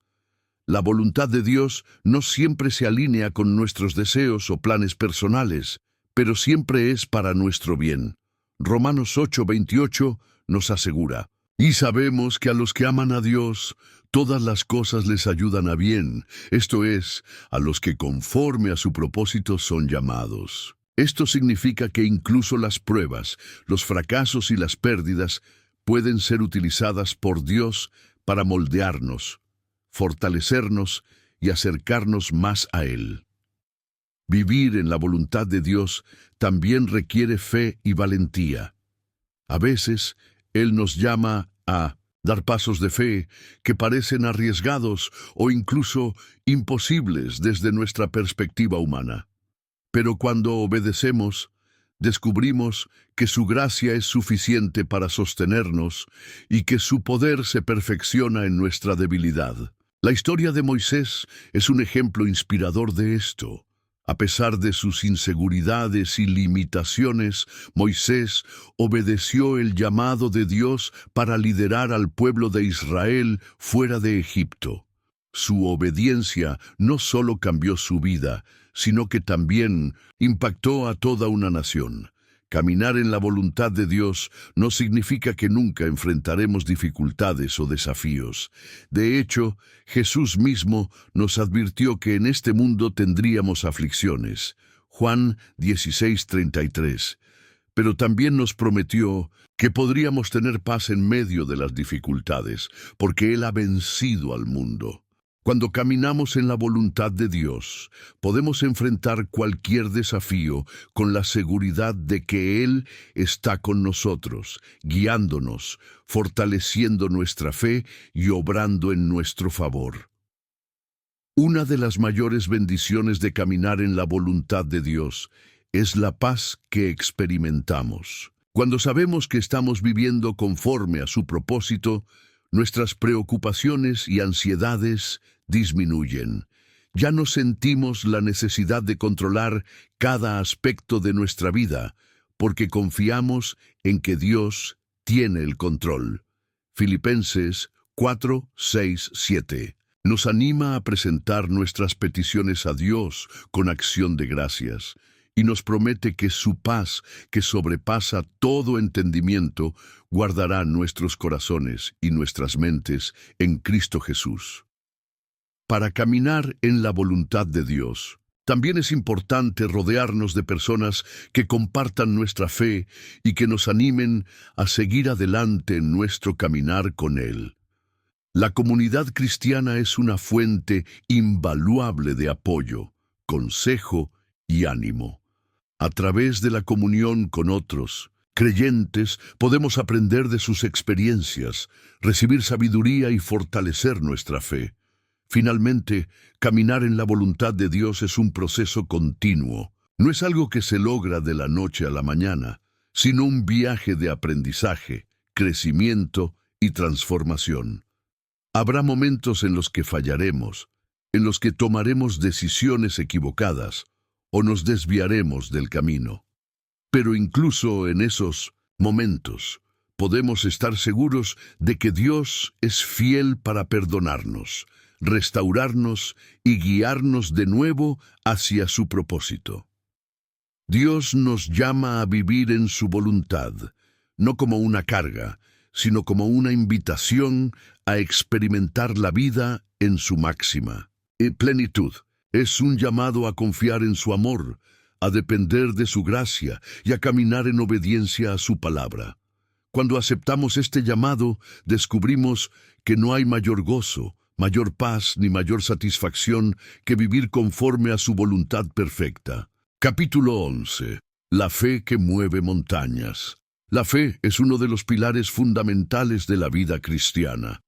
La voluntad de Dios no siempre se alinea con nuestros deseos o planes personales, pero siempre es para nuestro bien. Romanos 8:28 nos asegura: y sabemos que a los que aman a Dios, todas las cosas les ayudan a bien, esto es, a los que conforme a su propósito son llamados. Esto significa que incluso las pruebas, los fracasos y las pérdidas pueden ser utilizadas por Dios para moldearnos, fortalecernos y acercarnos más a Él. Vivir en la voluntad de Dios también requiere fe y valentía. A veces, Él nos llama a dar pasos de fe que parecen arriesgados o incluso imposibles desde nuestra perspectiva humana. Pero cuando obedecemos, descubrimos que su gracia es suficiente para sostenernos y que su poder se perfecciona en nuestra debilidad. La historia de Moisés es un ejemplo inspirador de esto. A pesar de sus inseguridades y limitaciones, Moisés obedeció el llamado de Dios para liderar al pueblo de Israel fuera de Egipto. Su obediencia no solo cambió su vida, sino que también impactó a toda una nación. Caminar en la voluntad de Dios no significa que nunca enfrentaremos dificultades o desafíos. De hecho, Jesús mismo nos advirtió que en este mundo tendríamos aflicciones. Juan 16:33. Pero también nos prometió que podríamos tener paz en medio de las dificultades, porque Él ha vencido al mundo. Cuando caminamos en la voluntad de Dios, podemos enfrentar cualquier desafío con la seguridad de que Él está con nosotros, guiándonos, fortaleciendo nuestra fe y obrando en nuestro favor. Una de las mayores bendiciones de caminar en la voluntad de Dios es la paz que experimentamos. Cuando sabemos que estamos viviendo conforme a su propósito, nuestras preocupaciones y ansiedades disminuyen. Ya no sentimos la necesidad de controlar cada aspecto de nuestra vida, porque confiamos en que Dios tiene el control. Filipenses 4:6-7 nos anima a presentar nuestras peticiones a Dios con acción de gracias, y nos promete que su paz, que sobrepasa todo entendimiento, guardará nuestros corazones y nuestras mentes en Cristo Jesús. Para caminar en la voluntad de Dios, También es importante rodearnos de personas que compartan nuestra fe y que nos animen a seguir adelante en nuestro caminar con Él. La comunidad cristiana es una fuente invaluable de apoyo, consejo y ánimo. A través de la comunión con otros creyentes podemos aprender de sus experiencias, recibir sabiduría y fortalecer nuestra fe. Finalmente, caminar en la voluntad de Dios es un proceso continuo. No es algo que se logra de la noche a la mañana, sino un viaje de aprendizaje, crecimiento y transformación. Habrá momentos en los que fallaremos, en los que tomaremos decisiones equivocadas o nos desviaremos del camino. Pero incluso en esos momentos, podemos estar seguros de que Dios es fiel para perdonarnos, restaurarnos y guiarnos de nuevo hacia su propósito. Dios nos llama a vivir en su voluntad, no como una carga, sino como una invitación a experimentar la vida en su máxima plenitud. Es un llamado a confiar en su amor, a depender de su gracia y a caminar en obediencia a su palabra. Cuando aceptamos este llamado, descubrimos que no hay mayor gozo, mayor paz ni mayor satisfacción que vivir conforme a su voluntad perfecta. Capítulo 11. La fe que mueve montañas. La fe es uno de los pilares fundamentales de la vida cristiana.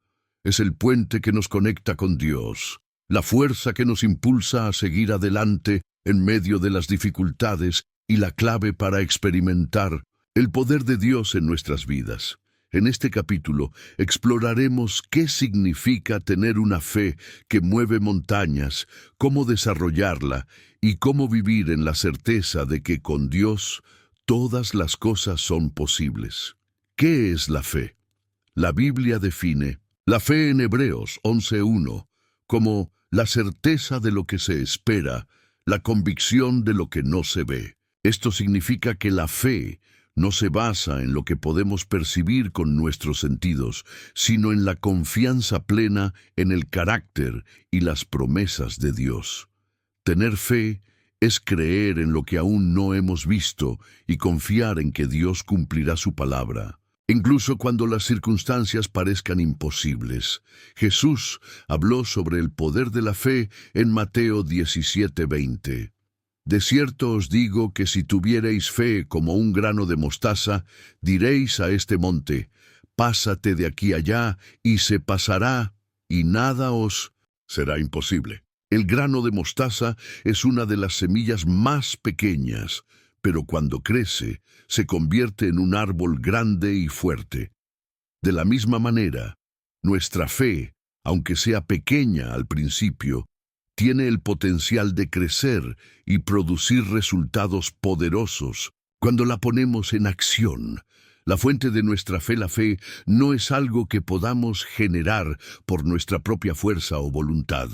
Es el puente que nos conecta con Dios, la fuerza que nos impulsa a seguir adelante en medio de las dificultades y la clave para experimentar el poder de Dios en nuestras vidas. En este capítulo exploraremos qué significa tener una fe que mueve montañas, cómo desarrollarla y cómo vivir en la certeza de que con Dios todas las cosas son posibles. ¿Qué es la fe? La Biblia define la fe en Hebreos 11:1 como la certeza de lo que se espera, la convicción de lo que no se ve. Esto significa que la fe no se basa en lo que podemos percibir con nuestros sentidos, sino en la confianza plena en el carácter y las promesas de Dios. Tener fe es creer en lo que aún no hemos visto y confiar en que Dios cumplirá su palabra. Incluso cuando las circunstancias parezcan imposibles. Jesús habló sobre el poder de la fe en Mateo 17:20. De cierto os digo que si tuviereis fe como un grano de mostaza, diréis a este monte, pásate de aquí allá, y se pasará, y nada os será imposible. El grano de mostaza es una de las semillas más pequeñas, pero cuando crece, se convierte en un árbol grande y fuerte. De la misma manera, nuestra fe, aunque sea pequeña al principio, tiene el potencial de crecer y producir resultados poderosos cuando la ponemos en acción. La fuente de nuestra fe, la fe, no es algo que podamos generar por nuestra propia fuerza o voluntad.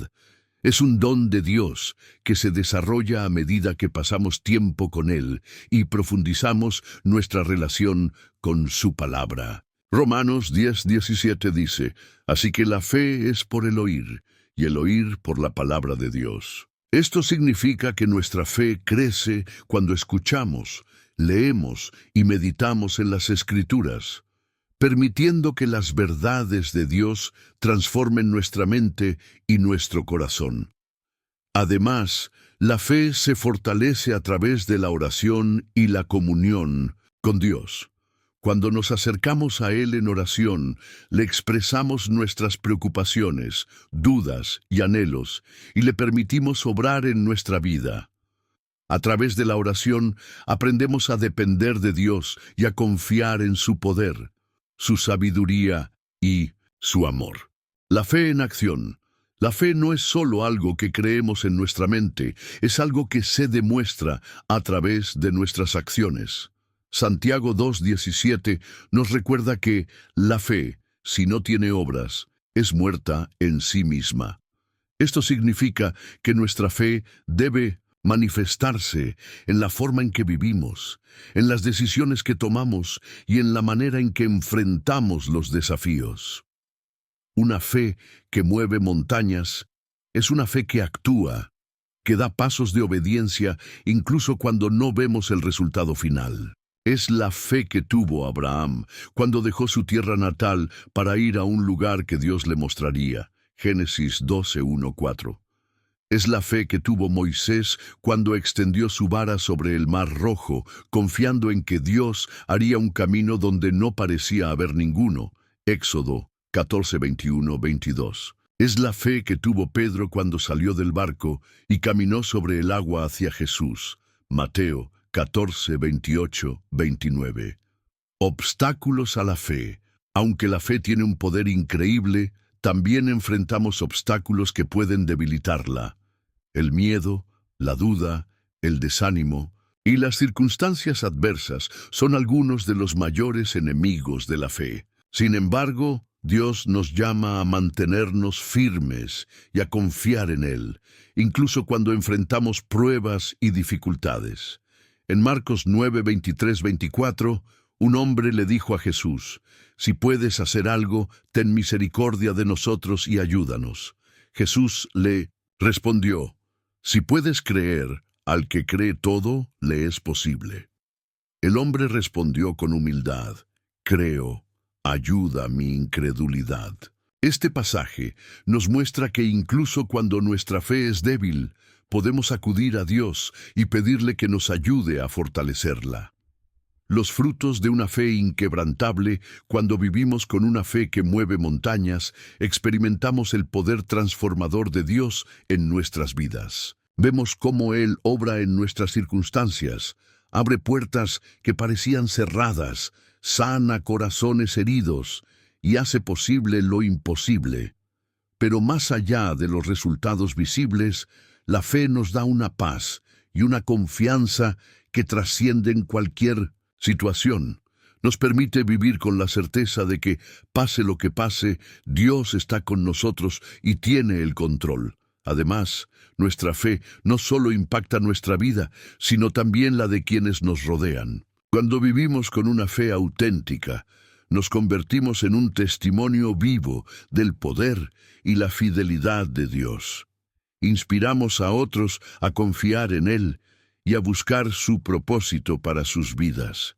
Es un don de Dios que se desarrolla a medida que pasamos tiempo con Él y profundizamos nuestra relación con su palabra. Romanos 10:17 dice, así que la fe es por el oír, y el oír por la palabra de Dios. Esto significa que nuestra fe crece cuando escuchamos, leemos y meditamos en las Escrituras, permitiendo que las verdades de Dios transformen nuestra mente y nuestro corazón. Además, la fe se fortalece a través de la oración y la comunión con Dios. Cuando nos acercamos a Él en oración, le expresamos nuestras preocupaciones, dudas y anhelos, y le permitimos obrar en nuestra vida. A través de la oración, aprendemos a depender de Dios y a confiar en su poder, su sabiduría y su amor. La fe en acción. La fe no es solo algo que creemos en nuestra mente, es algo que se demuestra a través de nuestras acciones. Santiago 2:17 nos recuerda que la fe, si no tiene obras, es muerta en sí misma. Esto significa que nuestra fe debe manifestarse en la forma en que vivimos, en las decisiones que tomamos y en la manera en que enfrentamos los desafíos. Una fe que mueve montañas es una fe que actúa, que da pasos de obediencia incluso cuando no vemos el resultado final. Es la fe que tuvo Abraham cuando dejó su tierra natal para ir a un lugar que Dios le mostraría. Génesis 12:1-4. Es la fe que tuvo Moisés cuando extendió su vara sobre el Mar Rojo, confiando en que Dios haría un camino donde no parecía haber ninguno. Éxodo 14:21-22. Es la fe que tuvo Pedro cuando salió del barco y caminó sobre el agua hacia Jesús. Mateo 14:28-29. Obstáculos a la fe. Aunque la fe tiene un poder increíble, también enfrentamos obstáculos que pueden debilitarla. El miedo, la duda, el desánimo y las circunstancias adversas son algunos de los mayores enemigos de la fe. Sin embargo, Dios nos llama a mantenernos firmes y a confiar en Él, incluso cuando enfrentamos pruebas y dificultades. En Marcos 9:23-24, un hombre le dijo a Jesús: «Si puedes hacer algo, ten misericordia de nosotros y ayúdanos». Jesús le respondió: «Si puedes creer, al que cree todo le es posible». El hombre respondió con humildad: «Creo, ayuda mi incredulidad». Este pasaje nos muestra que incluso cuando nuestra fe es débil, podemos acudir a Dios y pedirle que nos ayude a fortalecerla. Los frutos de una fe inquebrantable, cuando vivimos con una fe que mueve montañas, experimentamos el poder transformador de Dios en nuestras vidas. Vemos cómo Él obra en nuestras circunstancias, abre puertas que parecían cerradas, sana corazones heridos y hace posible lo imposible. Pero más allá de los resultados visibles, la fe nos da una paz y una confianza que trascienden cualquier situación. Nos permite vivir con la certeza de que, pase lo que pase, Dios está con nosotros y tiene el control. Además, nuestra fe no solo impacta nuestra vida, sino también la de quienes nos rodean. Cuando vivimos con una fe auténtica, nos convertimos en un testimonio vivo del poder y la fidelidad de Dios. Inspiramos a otros a confiar en Él y a buscar su propósito para sus vidas.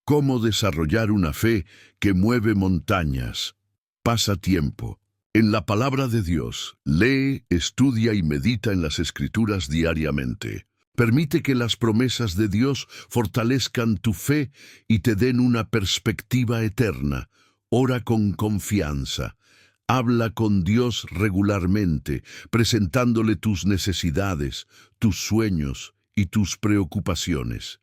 ¿Cómo desarrollar una fe que mueve montañas? Pasa tiempo en la palabra de Dios. Lee, estudia y medita en las Escrituras diariamente. Permite que las promesas de Dios fortalezcan tu fe y te den una perspectiva eterna. Ora con confianza. Habla con Dios regularmente, presentándole tus necesidades, tus sueños y tus preocupaciones.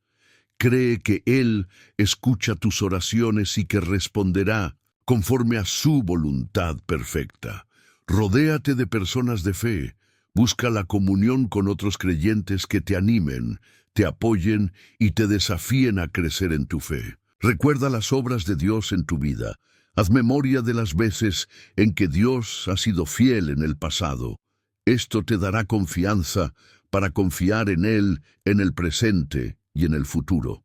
Cree que Él escucha tus oraciones y que responderá conforme a su voluntad perfecta. Rodéate de personas de fe. Busca la comunión con otros creyentes que te animen, te apoyen y te desafíen a crecer en tu fe. Recuerda las obras de Dios en tu vida. Haz memoria de las veces en que Dios ha sido fiel en el pasado. Esto te dará confianza para confiar en Él en el presente y en el futuro.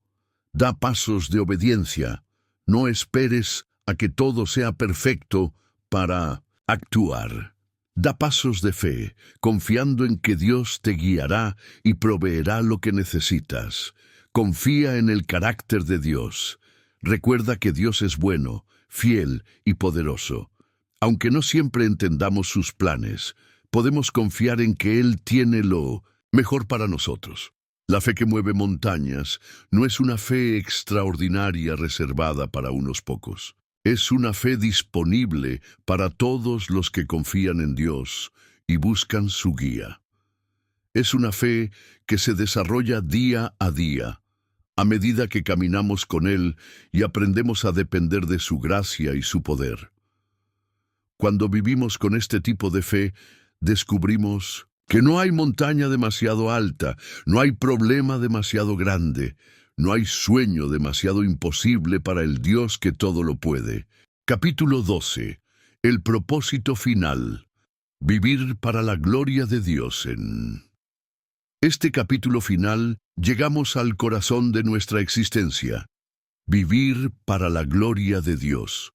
Da pasos de obediencia. No esperes a que todo sea perfecto para actuar. Da pasos de fe, confiando en que Dios te guiará y proveerá lo que necesitas. Confía en el carácter de Dios. Recuerda que Dios es bueno, fiel y poderoso. Aunque no siempre entendamos sus planes, podemos confiar en que Él tiene lo mejor para nosotros. La fe que mueve montañas no es una fe extraordinaria reservada para unos pocos. Es una fe disponible para todos los que confían en Dios y buscan su guía. Es una fe que se desarrolla día a día, a medida que caminamos con Él y aprendemos a depender de su gracia y su poder. Cuando vivimos con este tipo de fe, descubrimos que no hay montaña demasiado alta, no hay problema demasiado grande, no hay sueño demasiado imposible para el Dios que todo lo puede. Capítulo 12. El propósito final. Vivir para la gloria de Dios en este capítulo final, llegamos al corazón de nuestra existencia. Vivir para la gloria de Dios.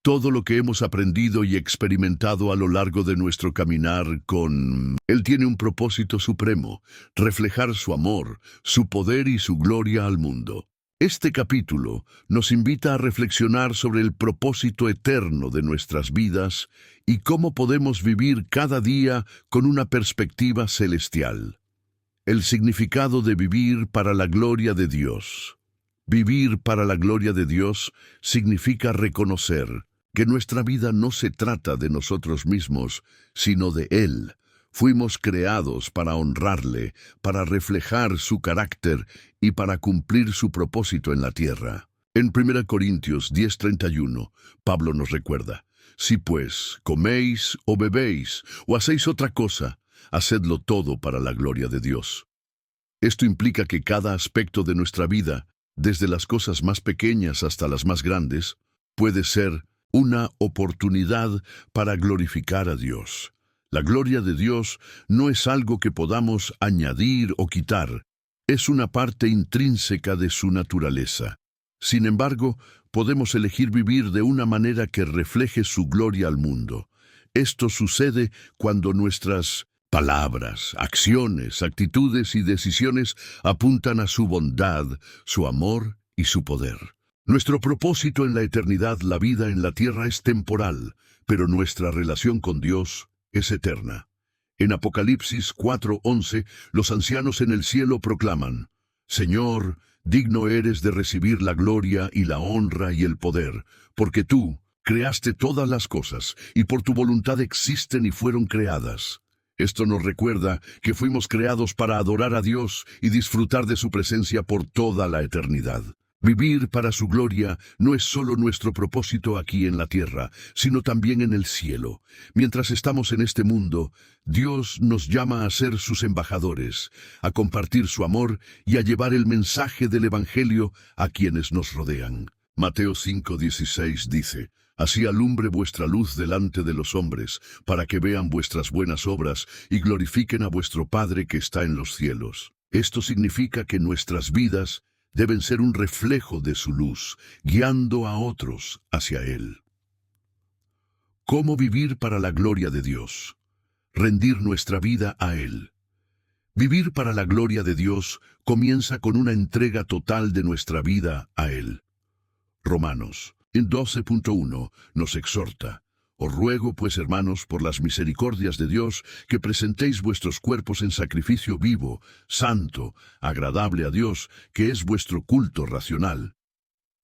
todo lo que hemos aprendido y experimentado a lo largo de nuestro caminar con Él tiene un propósito supremo: reflejar su amor, su poder y su gloria al mundo. Este capítulo nos invita a reflexionar sobre el propósito eterno de nuestras vidas y cómo podemos vivir cada día con una perspectiva celestial. El significado de vivir para la gloria de Dios. Vivir para la gloria de Dios significa reconocer que nuestra vida no se trata de nosotros mismos, sino de Él. Fuimos creados para honrarle, para reflejar su carácter y para cumplir su propósito en la tierra. En 1 Corintios 10:31, Pablo nos recuerda: si pues coméis o bebéis o hacéis otra cosa, hacedlo todo para la gloria de Dios. Esto implica que cada aspecto de nuestra vida, desde las cosas más pequeñas hasta las más grandes, puede ser una oportunidad para glorificar a Dios. La gloria de Dios no es algo que podamos añadir o quitar, es una parte intrínseca de su naturaleza. Sin embargo, podemos elegir vivir de una manera que refleje su gloria al mundo. Esto sucede cuando nuestras palabras, acciones, actitudes y decisiones apuntan a su bondad, su amor y su poder. Nuestro propósito en la eternidad, la vida en la tierra, es temporal, pero nuestra relación con Dios es eterna. En Apocalipsis 4:11, los ancianos en el cielo proclaman: Señor, digno eres de recibir la gloria y la honra y el poder, porque tú creaste todas las cosas, y por tu voluntad existen y fueron creadas. Esto nos recuerda que fuimos creados para adorar a Dios y disfrutar de su presencia por toda la eternidad. Vivir para su gloria no es solo nuestro propósito aquí en la tierra, sino también en el cielo. Mientras estamos en este mundo, Dios nos llama a ser sus embajadores, a compartir su amor y a llevar el mensaje del Evangelio a quienes nos rodean. Mateo 5:16 dice: Así alumbre vuestra luz delante de los hombres, para que vean vuestras buenas obras y glorifiquen a vuestro Padre que está en los cielos. Esto significa que nuestras vidas deben ser un reflejo de su luz, guiando a otros hacia Él. ¿Cómo vivir para la gloria de Dios? Rendir nuestra vida a Él. Vivir para la gloria de Dios comienza con una entrega total de nuestra vida a Él. Romanos, en 12:1, nos exhorta: Os ruego, pues, hermanos, por las misericordias de Dios, que presentéis vuestros cuerpos en sacrificio vivo, santo, agradable a Dios, que es vuestro culto racional.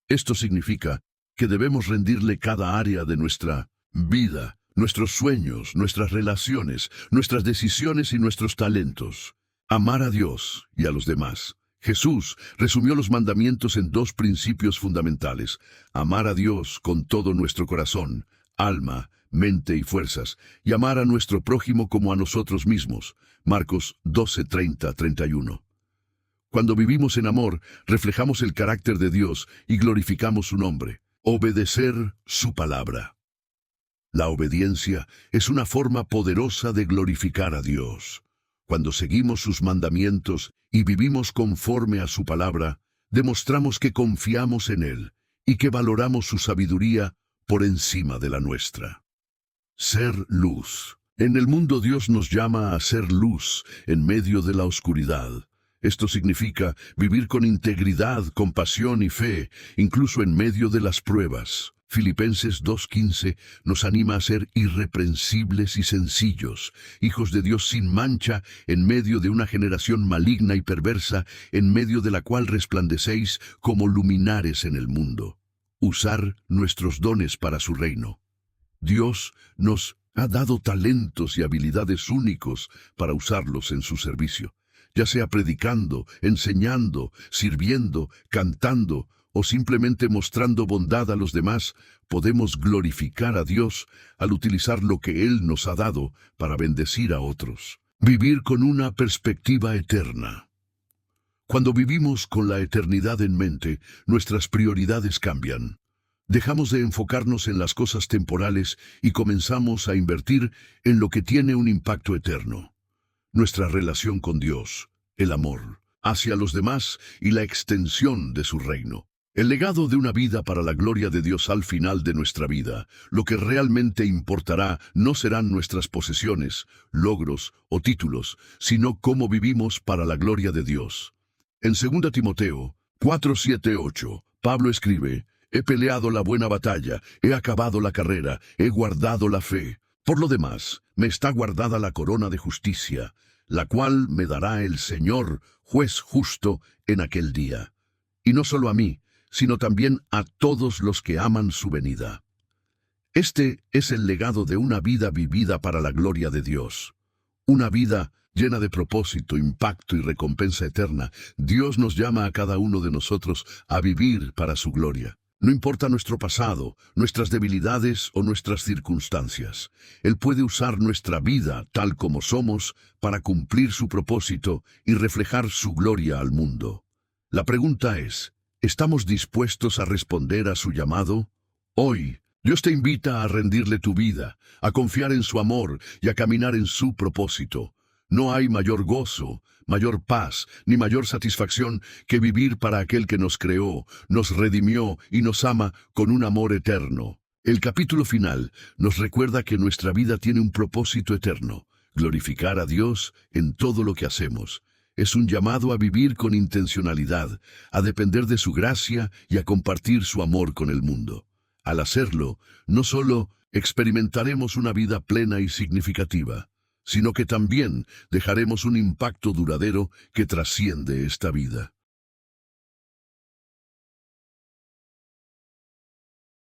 Esto significa que debemos rendirle cada área de nuestra vida, nuestros sueños, nuestras relaciones, nuestras decisiones y nuestros talentos. Amar a Dios y a los demás. Jesús resumió los mandamientos en 2 principios fundamentales: amar a Dios con todo nuestro corazón, alma, mente y fuerzas, y amar a nuestro prójimo como a nosotros mismos. Marcos 12:30-31. Cuando vivimos en amor, reflejamos el carácter de Dios y glorificamos su nombre. Obedecer su palabra. La obediencia es una forma poderosa de glorificar a Dios. Cuando seguimos sus mandamientos y vivimos conforme a su palabra, demostramos que confiamos en Él y que valoramos su sabiduría por encima de la nuestra. Ser luz. En el mundo Dios nos llama a ser luz en medio de la oscuridad. Esto significa vivir con integridad, compasión y fe, incluso en medio de las pruebas. Filipenses 2:15 nos anima a ser irreprensibles y sencillos, hijos de Dios sin mancha, en medio de una generación maligna y perversa, en medio de la cual resplandecéis como luminares en el mundo. Usar nuestros dones para su reino. Dios nos ha dado talentos y habilidades únicos para usarlos en su servicio, ya sea predicando, enseñando, sirviendo, cantando o simplemente mostrando bondad a los demás. Podemos glorificar a Dios al utilizar lo que Él nos ha dado para bendecir a otros. Vivir con una perspectiva eterna. Cuando vivimos con la eternidad en mente, nuestras prioridades cambian. Dejamos de enfocarnos en las cosas temporales y comenzamos a invertir en lo que tiene un impacto eterno. Nuestra relación con Dios, el amor hacia los demás y la extensión de su reino. El legado de una vida para la gloria de Dios al final de nuestra vida. Lo que realmente importará no serán nuestras posesiones, logros o títulos, sino cómo vivimos para la gloria de Dios. En 2 Timoteo 4:7-8, Pablo escribe: He peleado la buena batalla, he acabado la carrera, he guardado la fe. Por lo demás, me está guardada la corona de justicia, la cual me dará el Señor, juez justo, en aquel día. Y no solo a mí, sino también a todos los que aman su venida. Este es el legado de una vida vivida para la gloria de Dios. Una vida llena de propósito, impacto y recompensa eterna. Dios nos llama a cada uno de nosotros a vivir para su gloria. No importa nuestro pasado, nuestras debilidades o nuestras circunstancias. Él puede usar nuestra vida tal como somos para cumplir su propósito y reflejar su gloria al mundo. La pregunta es: ¿estamos dispuestos a responder a su llamado? Hoy, Dios te invita a rendirle tu vida, a confiar en su amor y a caminar en su propósito. No hay mayor gozo, mayor paz, ni mayor satisfacción que vivir para aquel que nos creó, nos redimió y nos ama con un amor eterno. El capítulo final nos recuerda que nuestra vida tiene un propósito eterno: glorificar a Dios en todo lo que hacemos. Es un llamado a vivir con intencionalidad, a depender de su gracia y a compartir su amor con el mundo. Al hacerlo, no solo experimentaremos una vida plena y significativa, sino que también dejaremos un impacto duradero que trasciende esta vida.